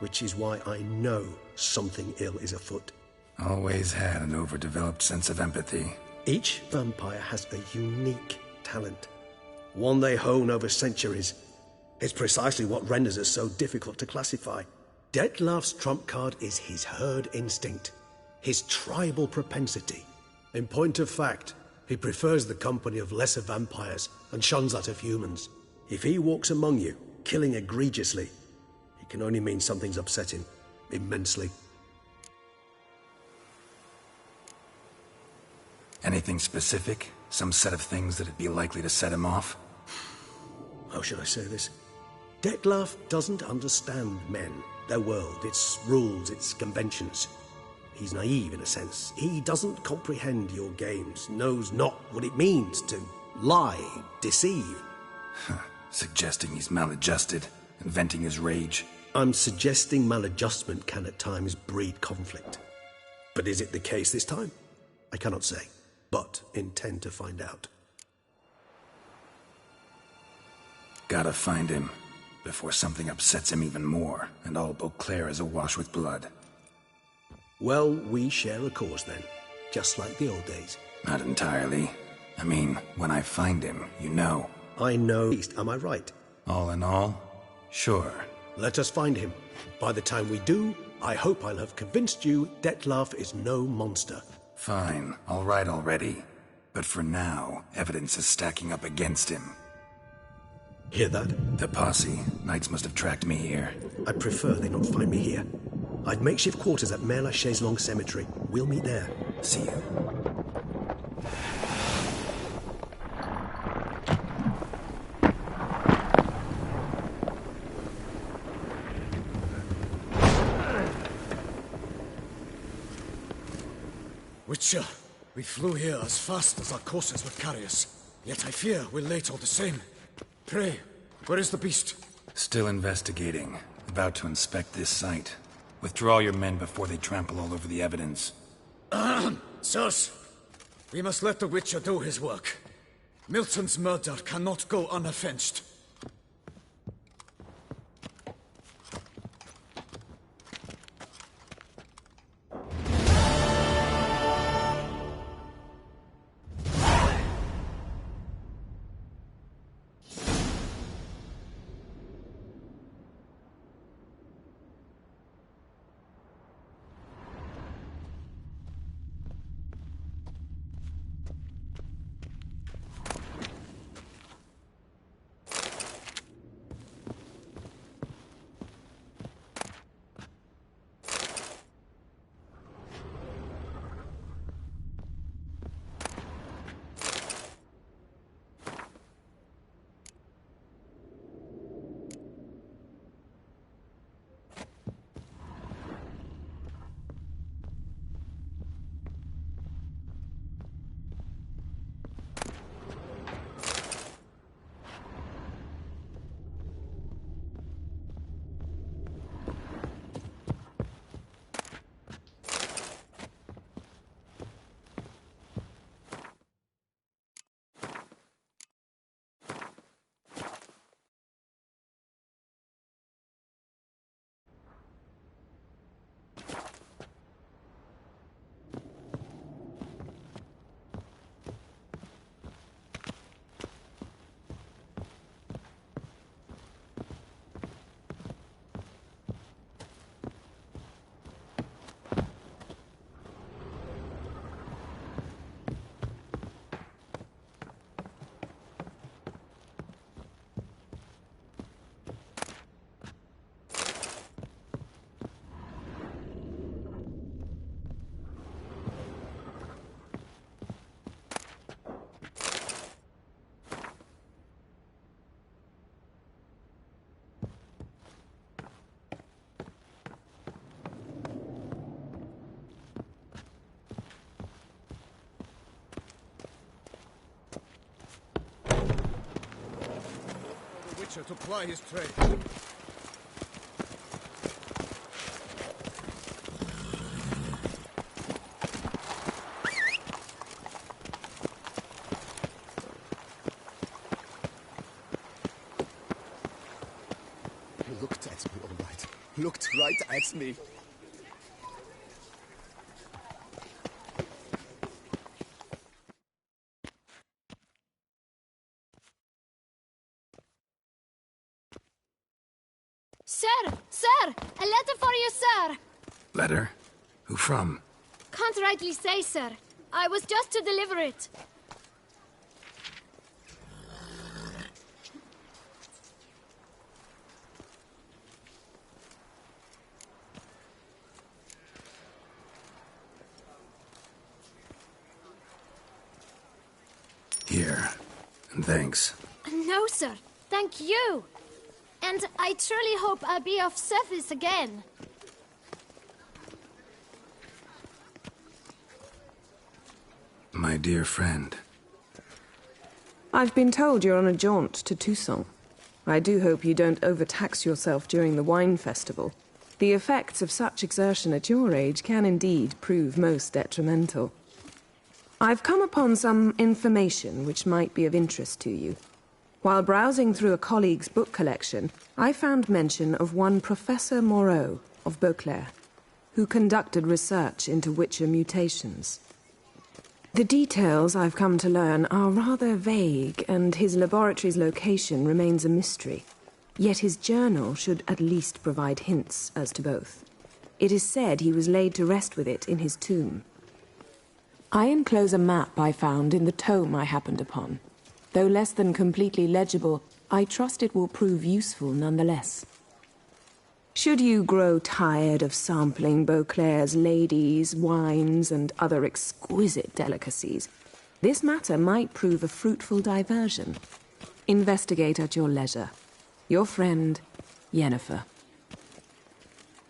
Which is why I know something ill is afoot. Always had an overdeveloped sense of empathy. Each vampire has a unique talent. One they hone over centuries. It's precisely what renders us so difficult to classify. Detlef's trump card is his herd instinct, his tribal propensity. In point of fact, he prefers the company of lesser vampires and shuns that of humans. If he walks among you, killing egregiously, it can only mean something's upset him immensely. Anything specific? Some set of things that'd be likely to set him off? How should I say this? Detlef doesn't understand men, their world, its rules, its conventions. He's naive in a sense. He doesn't comprehend your games, knows not what it means to lie, deceive. Suggesting he's maladjusted and venting his rage. I'm suggesting maladjustment can at times breed conflict. But is it the case this time? I cannot say, but intend to find out. Gotta find him before something upsets him even more, and all Beauclair is awash with blood. Well, we share a cause then, just like the old days. Not entirely. I mean, when I find him, you know. I know. Am I right? All in all, sure. Let us find him. By the time we do, I hope I'll have convinced you Detlef is no monster. Fine, all right already. But for now, evidence is stacking up against him. Hear that? The posse. Knights must have tracked me here. I'd prefer they not find me here. I'd makeshift quarters at Mère Lachaise Long Cemetery. We'll meet there. See you. Witcher, we flew here as fast as our courses would carry us. Yet I fear we're late all the same. Pray, where is the beast? Still investigating. About to inspect this site. Withdraw your men before they trample all over the evidence. Sirs, we must let the Witcher do his work. Milton's murder cannot go unavenged. To ply his trade. He looked at me, all right. Looked right at me. Sir! Sir! A letter for you, sir! Letter? Who from? Can't rightly say, sir. I was just to deliver it. Here. And thanks. No, sir. Thank you. And I truly hope I'll be of service again. My dear friend. I've been told you're on a jaunt to Toussaint. I do hope you don't overtax yourself during the wine festival. The effects of such exertion at your age can indeed prove most detrimental. I've come upon some information which might be of interest to you. While browsing through a colleague's book collection, I found mention of one Professor Moreau of Beauclair, who conducted research into Witcher mutations. The details I've come to learn are rather vague, and his laboratory's location remains a mystery. Yet his journal should at least provide hints as to both. It is said he was laid to rest with it in his tomb. I enclose a map I found in the tome I happened upon. Though less than completely legible, I trust it will prove useful nonetheless. Should you grow tired of sampling Beauclair's ladies, wines, and other exquisite delicacies, this matter might prove a fruitful diversion. Investigate at your leisure. Your friend, Yennefer.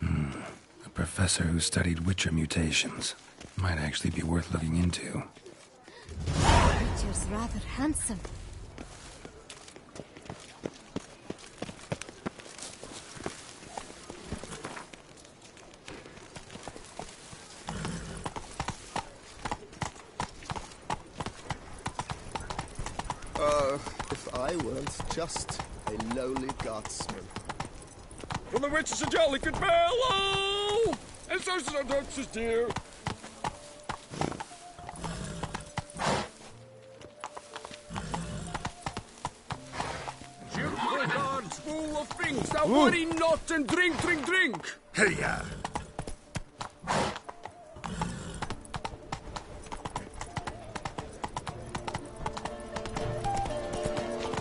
A professor who studied Witcher mutations. Might actually be worth looking into. Witcher's rather handsome. If I weren't just a lowly guardsman. From the witches of Jollycote Bellow! And so is dear. Beautiful gods full of things, now worry not and drink, drink, drink! Hey, ya!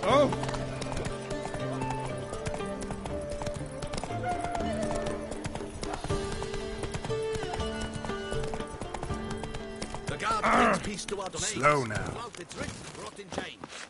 Oh! The guard brings peace to our domains. Slow now. Without its written, brought in chains.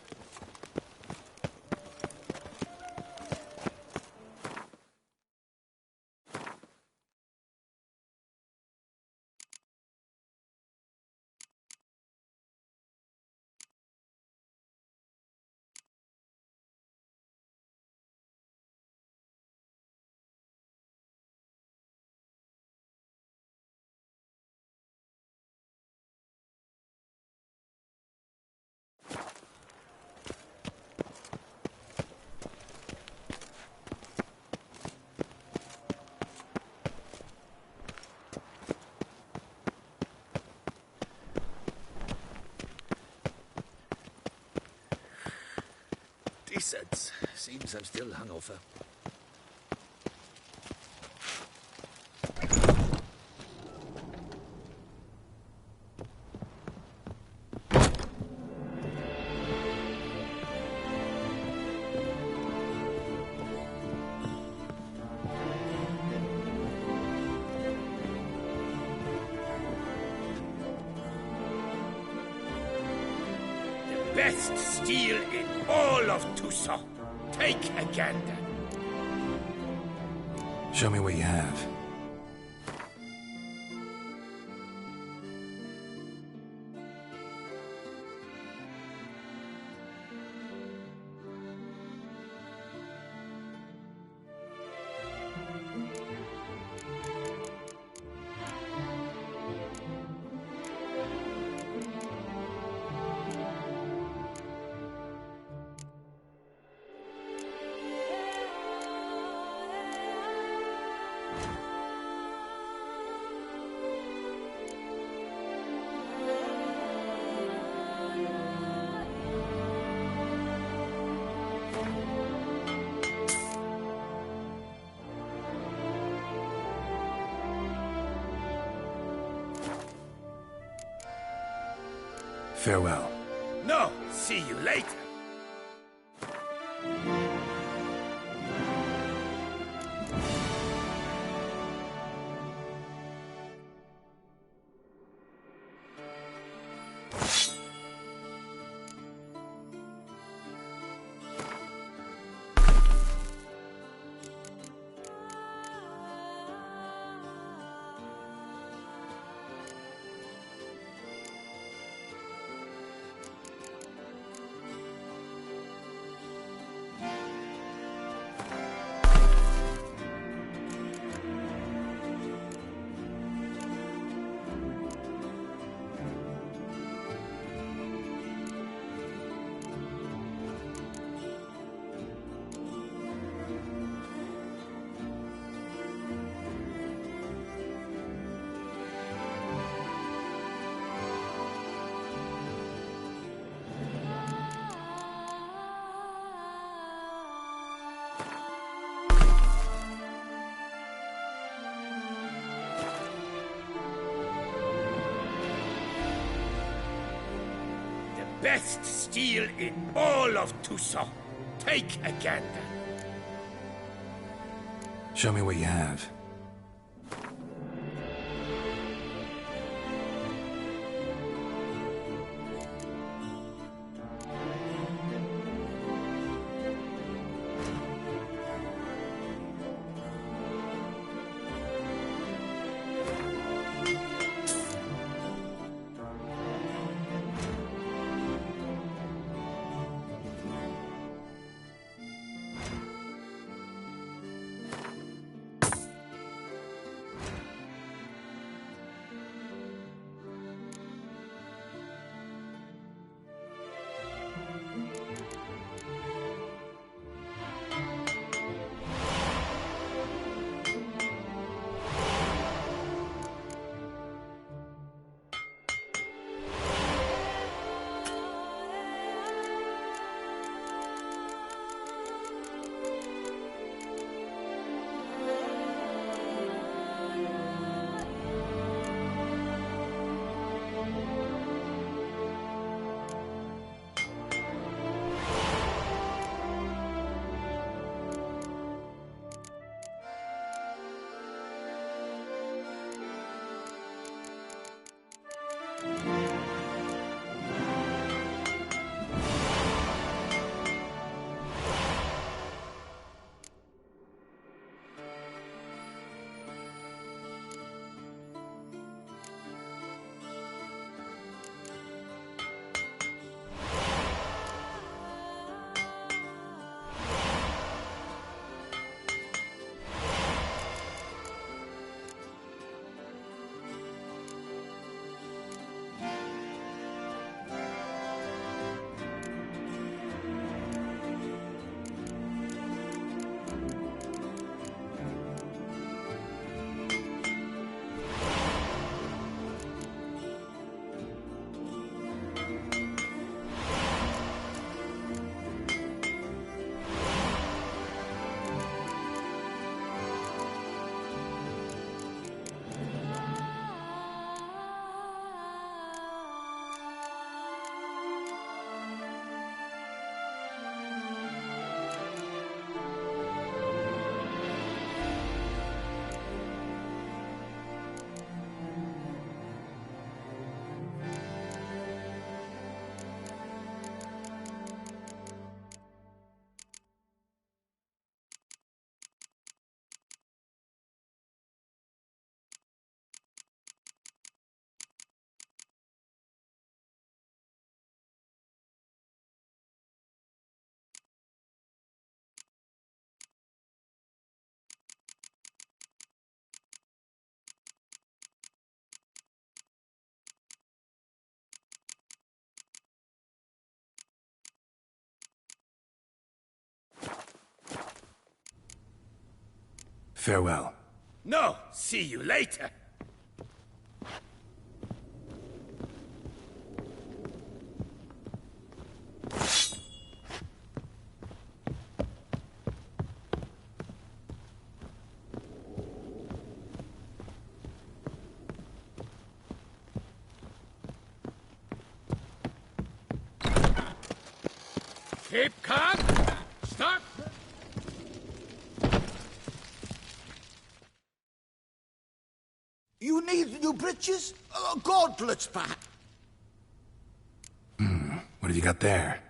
Decent. Seems I'm still hungover. Best steel in all of Toussaint. Take a gander. Show me what you have. Farewell. No, see you later. Best steel in all of Tucson. Take a gander. Show me what you have. Farewell. No, see you later. Keep calm. Stop. You need new breeches? Gauntlets, perhaps? What have you got there?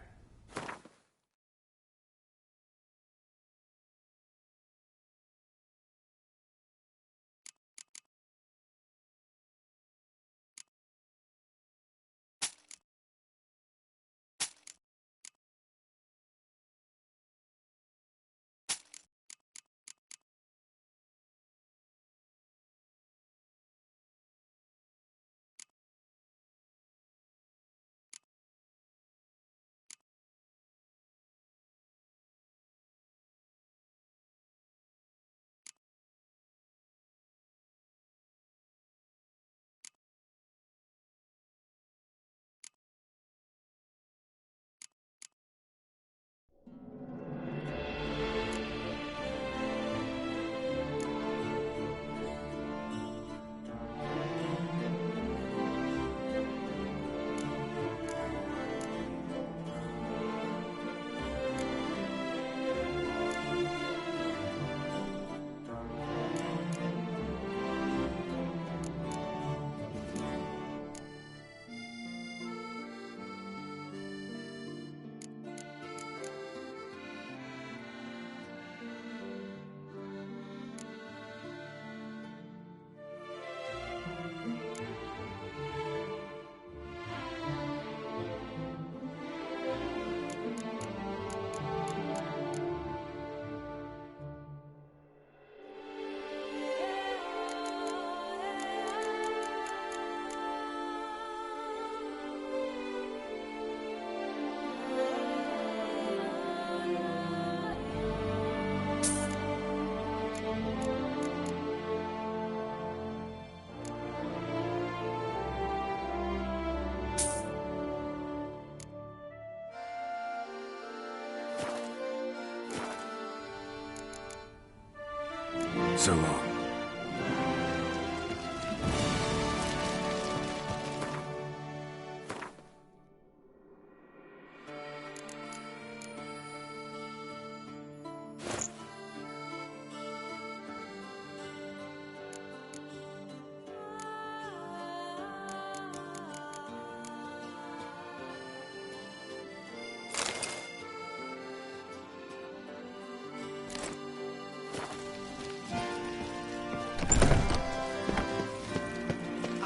So long.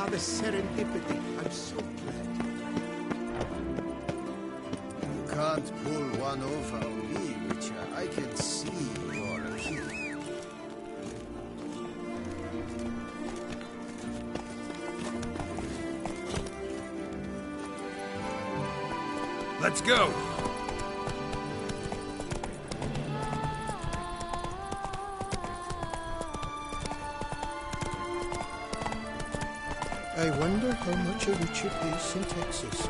The serendipity. I'm so glad. You can't pull one over on me, Witcher. I can see your appeal. Let's go! I wonder how much a witcher pays in taxes.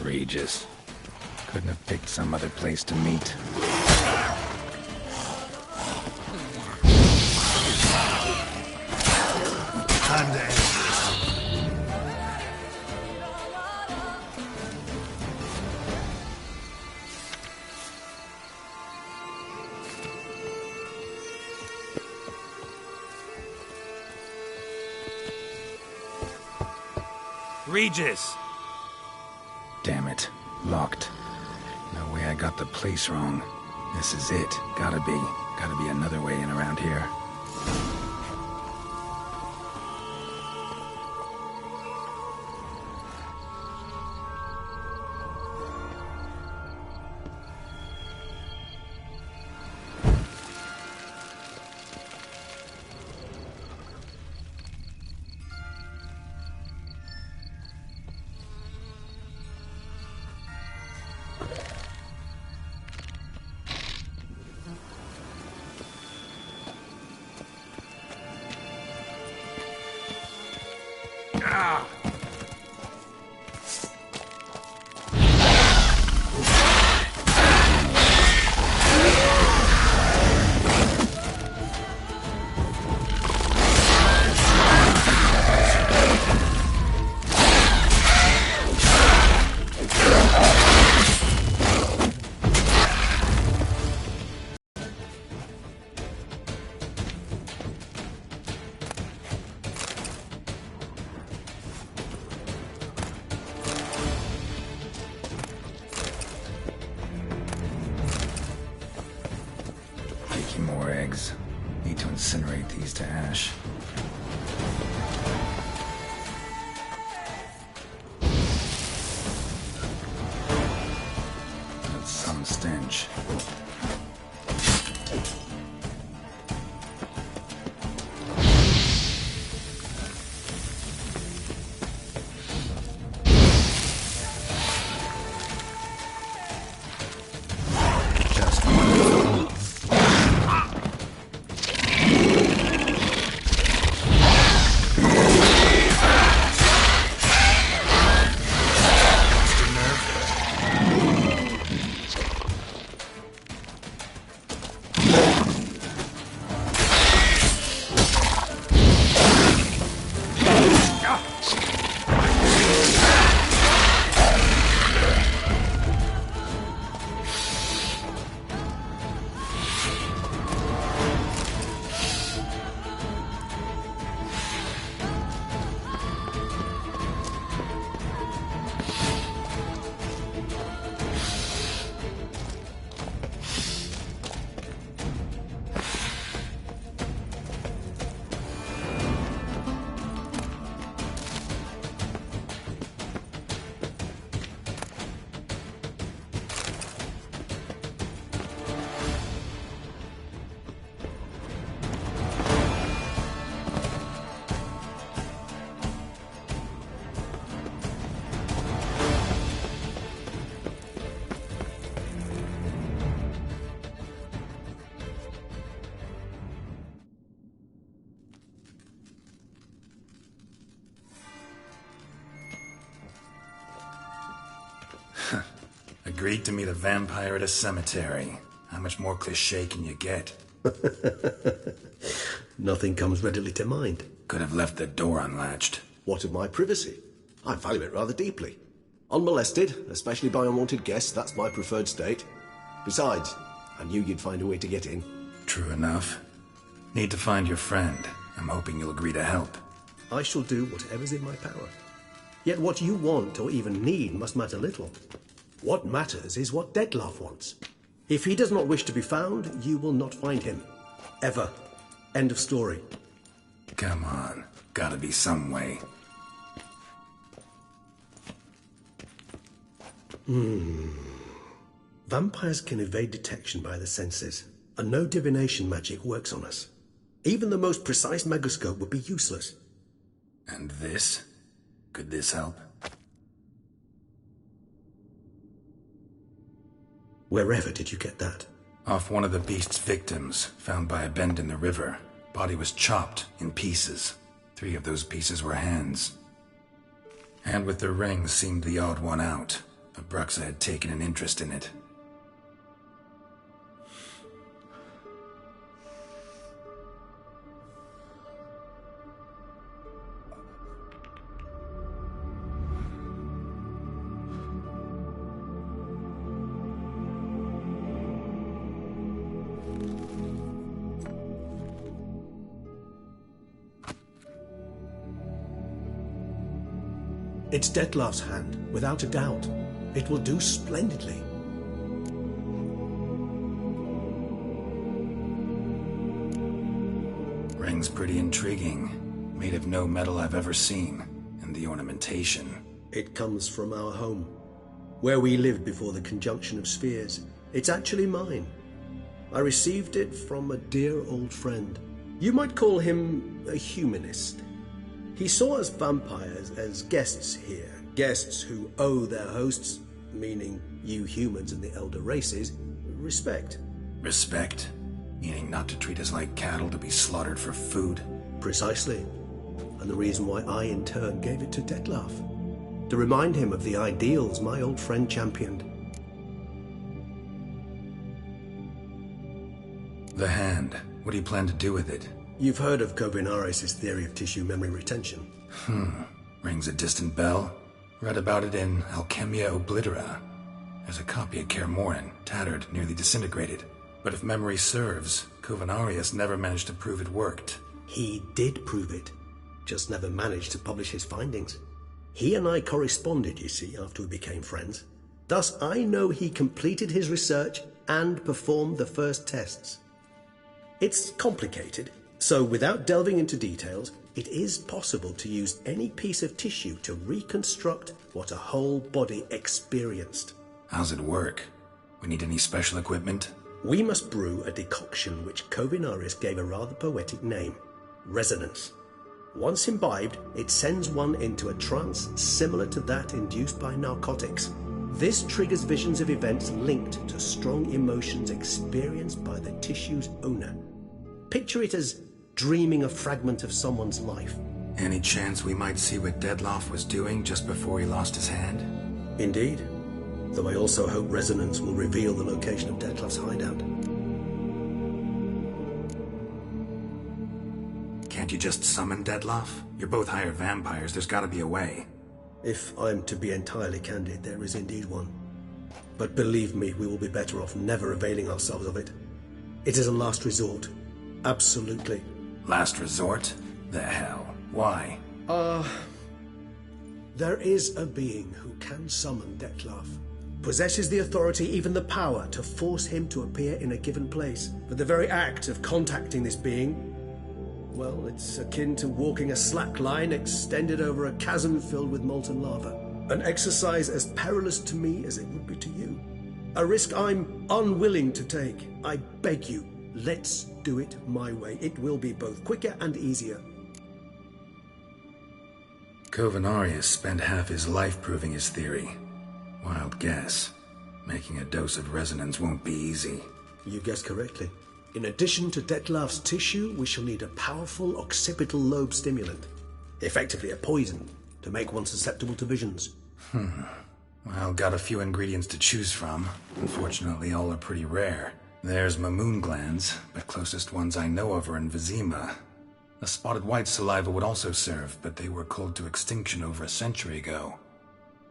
Regis. Couldn't have picked some other place to meet. Regis! Damn it. Locked. No way I got the place wrong. This is it. Gotta be another way in around here. making more eggs. Need to incinerate these to ash. That's some stench. Agreed to meet a vampire at a cemetery. How much more cliché can you get? Nothing comes readily to mind. Could have left the door unlatched. What of my privacy? I value it rather deeply. Unmolested, especially by unwanted guests, that's my preferred state. Besides, I knew you'd find a way to get in. True enough. Need to find your friend. I'm hoping you'll agree to help. I shall do whatever's in my power. Yet what you want or even need must matter little. What matters is what Dettlaff wants. If he does not wish to be found, you will not find him. Ever. End of story. Come on. Gotta be some way. Vampires can evade detection by the senses, and no divination magic works on us. Even the most precise megascope would be useless. And this? Could this help? Wherever did you get that? Off one of the beast's victims, found by a bend in the river. Body was chopped in pieces. 3 of those pieces were hands. And with the ring seemed the odd one out. Bruxa had taken an interest in it. It's Dettlaff's hand, without a doubt. It will do splendidly. Ring's pretty intriguing. Made of no metal I've ever seen. And the ornamentation. It comes from our home, where we lived before the conjunction of spheres. It's actually mine. I received it from a dear old friend. You might call him a humanist. He saw us vampires as guests here. Guests who owe their hosts, meaning you humans and the elder races, respect. Respect? Meaning not to treat us like cattle to be slaughtered for food? Precisely. And the reason why I, in turn, gave it to Dettlaff. To remind him of the ideals my old friend championed. The hand. What do you plan to do with it? You've heard of Kovinaris' theory of tissue memory retention. Rings a distant bell. Read about it in Alchemia Oblitera. There's a copy at Kaer Morhen, tattered, nearly disintegrated. But if memory serves, Kovinaris never managed to prove it worked. He did prove it, just never managed to publish his findings. He and I corresponded, you see, after we became friends. Thus, I know he completed his research and performed the first tests. It's complicated, so without delving into details, it is possible to use any piece of tissue to reconstruct what a whole body experienced. How's it work? We need any special equipment? We must brew a decoction which Covinarius gave a rather poetic name, resonance. Once imbibed, it sends one into a trance similar to that induced by narcotics. This triggers visions of events linked to strong emotions experienced by the tissue's owner. Picture it as dreaming a fragment of someone's life. Any chance we might see what Dettlaff was doing just before he lost his hand? Indeed. Though I also hope resonance will reveal the location of Dettlaff's hideout. Can't you just summon Dettlaff? You're both hired vampires, there's gotta be a way. If I'm to be entirely candid, there is indeed one. But believe me, we will be better off never availing ourselves of it. It is a last resort. Absolutely. Last resort? The hell? Why? There is a being who can summon Dettlaff. Possesses the authority, even the power, to force him to appear in a given place. But the very act of contacting this being, well, it's akin to walking a slack line extended over a chasm filled with molten lava. An exercise as perilous to me as it would be to you. A risk I'm unwilling to take. I beg you, let's do it my way. It will be both quicker and easier. Covinarius spent half his life proving his theory. Wild guess. Making a dose of resonance won't be easy. You guessed correctly. In addition to Dettlaff's tissue, we shall need a powerful occipital lobe stimulant. Effectively a poison, to make one susceptible to visions. Well, got a few ingredients to choose from. Unfortunately, all are pretty rare. There's Mamoon glands, but closest ones I know of are in Vizima. A spotted white saliva would also serve, but they were cooled to extinction over a century ago.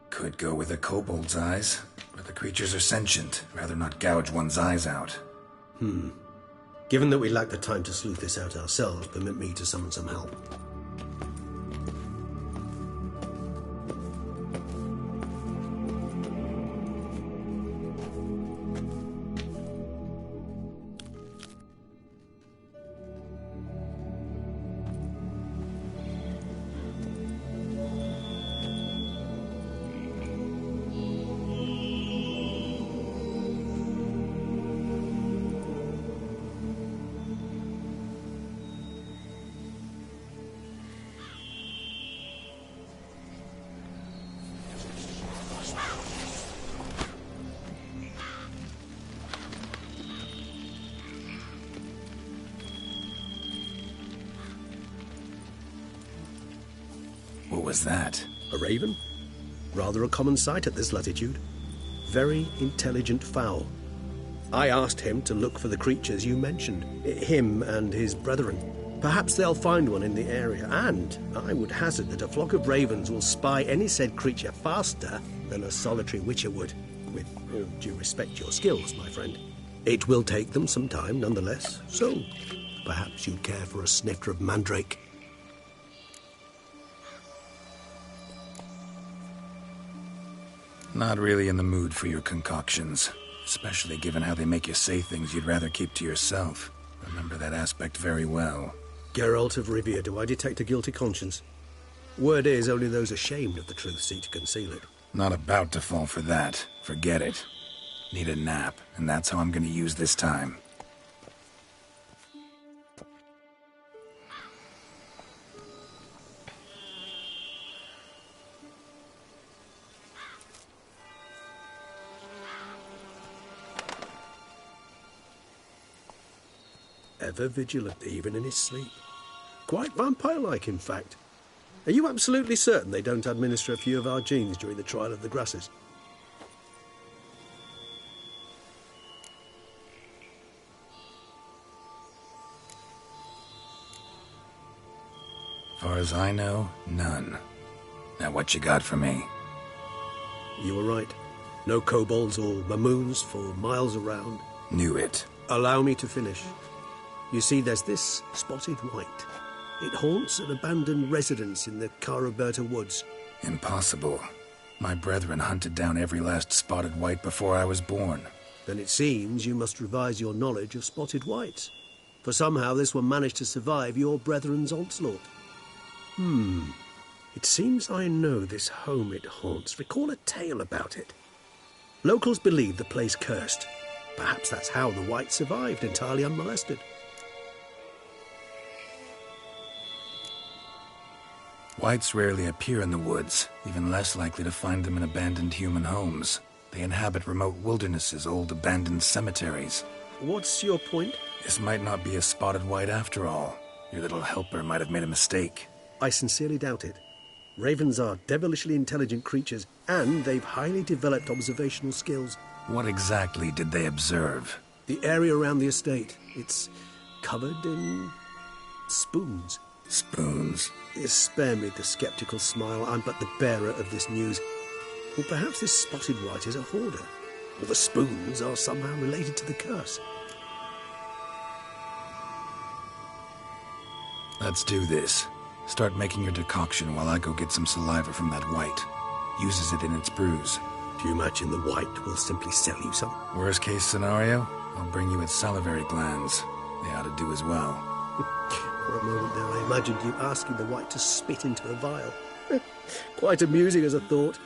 Could go with a kobold's eyes, but the creatures are sentient. Rather not gouge one's eyes out. Given that we lack the time to sleuth this out ourselves, permit me to summon some help. What was that? A raven? Rather a common sight at this latitude. Very intelligent fowl. I asked him to look for the creatures you mentioned. Him and his brethren. Perhaps they'll find one in the area, and I would hazard that a flock of ravens will spy any said creature faster than a solitary witcher would. With all due respect to your skills, my friend. It will take them some time, nonetheless, so perhaps you'd care for a snifter of mandrake. Not really in the mood for your concoctions, especially given how they make you say things you'd rather keep to yourself. Remember that aspect very well. Geralt of Rivia, do I detect a guilty conscience? Word is, only those ashamed of the truth seek to conceal it. Not about to fall for that. Forget it. Need a nap, and that's how I'm gonna use this time. Ever vigilant, even in his sleep. Quite vampire-like, in fact. Are you absolutely certain they don't administer a few of our genes during the trial of the grasses? Far as I know, none. Now what you got for me? You were right. No kobolds or mamoons for miles around. Knew it. Allow me to finish. You see, there's this spotted white. It haunts an abandoned residence in the Caraberta woods. Impossible. My brethren hunted down every last spotted white before I was born. Then it seems you must revise your knowledge of spotted whites. For somehow this one managed to survive your brethren's onslaught. It seems I know this home it haunts. Recall a tale about it. Locals believe the place cursed. Perhaps that's how the Whites survived entirely unmolested. Whites rarely appear in the woods, even less likely to find them in abandoned human homes. They inhabit remote wildernesses, old abandoned cemeteries. What's your point? This might not be a spotted white after all. Your little helper might have made a mistake. I sincerely doubt it. Ravens are devilishly intelligent creatures, and they've highly developed observational skills. What exactly did they observe? The area around the estate. It's covered in spoons. Spoons? Spare me the skeptical smile. I'm but the bearer of this news. Or perhaps this spotted white is a hoarder. Or the spoons are somehow related to the curse. Let's do this. Start making your decoction while I go get some saliva from that white. Uses it in its brews. Do you imagine the white will simply sell you some? Worst case scenario, I'll bring you its salivary glands. They ought to do as well. For a moment there, I imagined you asking the white to spit into a vial. Quite amusing as a thought,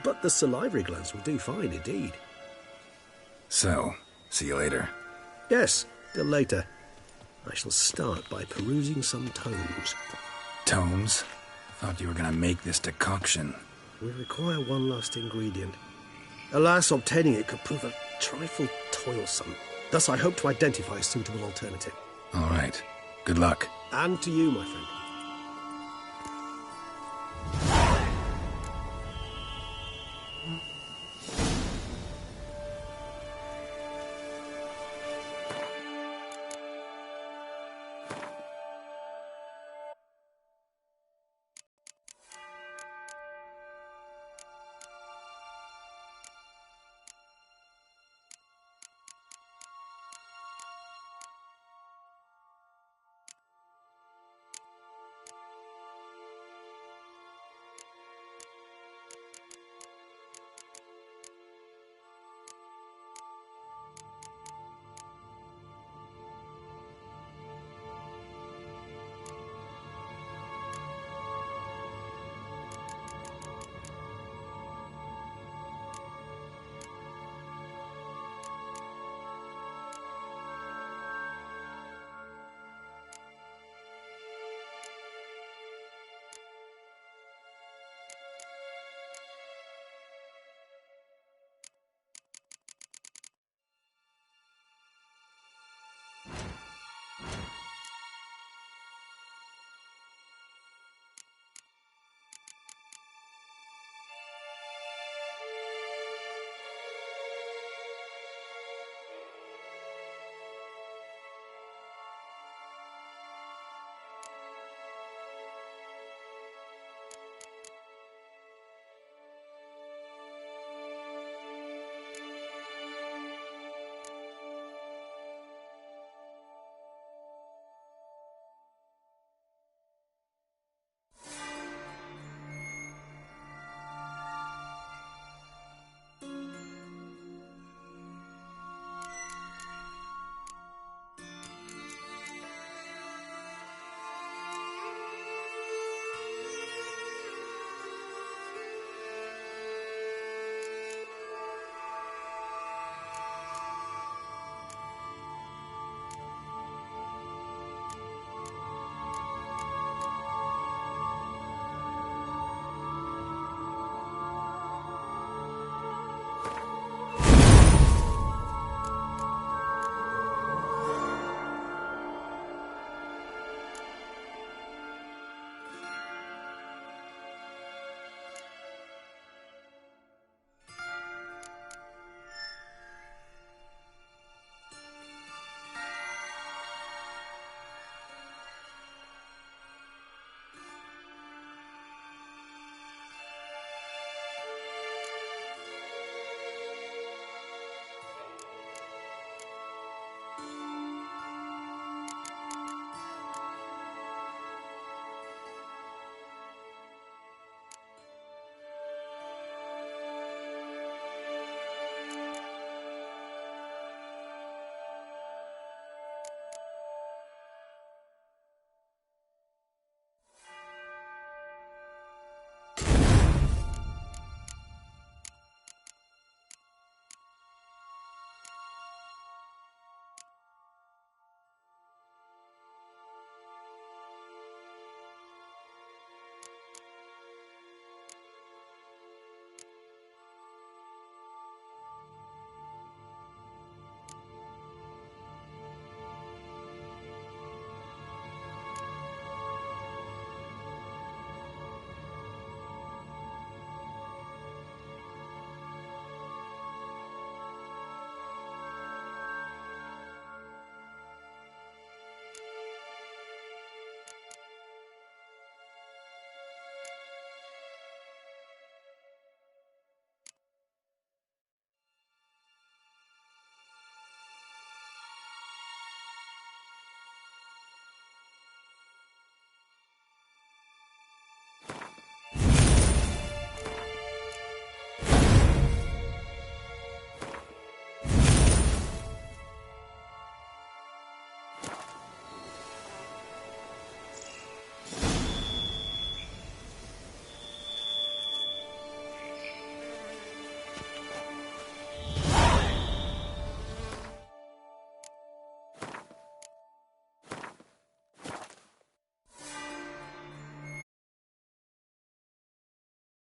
but the salivary glands will do fine indeed. So, see you later. Yes, till later. I shall start by perusing some tomes. Tomes? Thought you were gonna make this decoction. We require one last ingredient. Alas, obtaining it could prove a trifle toilsome. Thus I hope to identify a suitable alternative. All right. Good luck. And to you, my friend.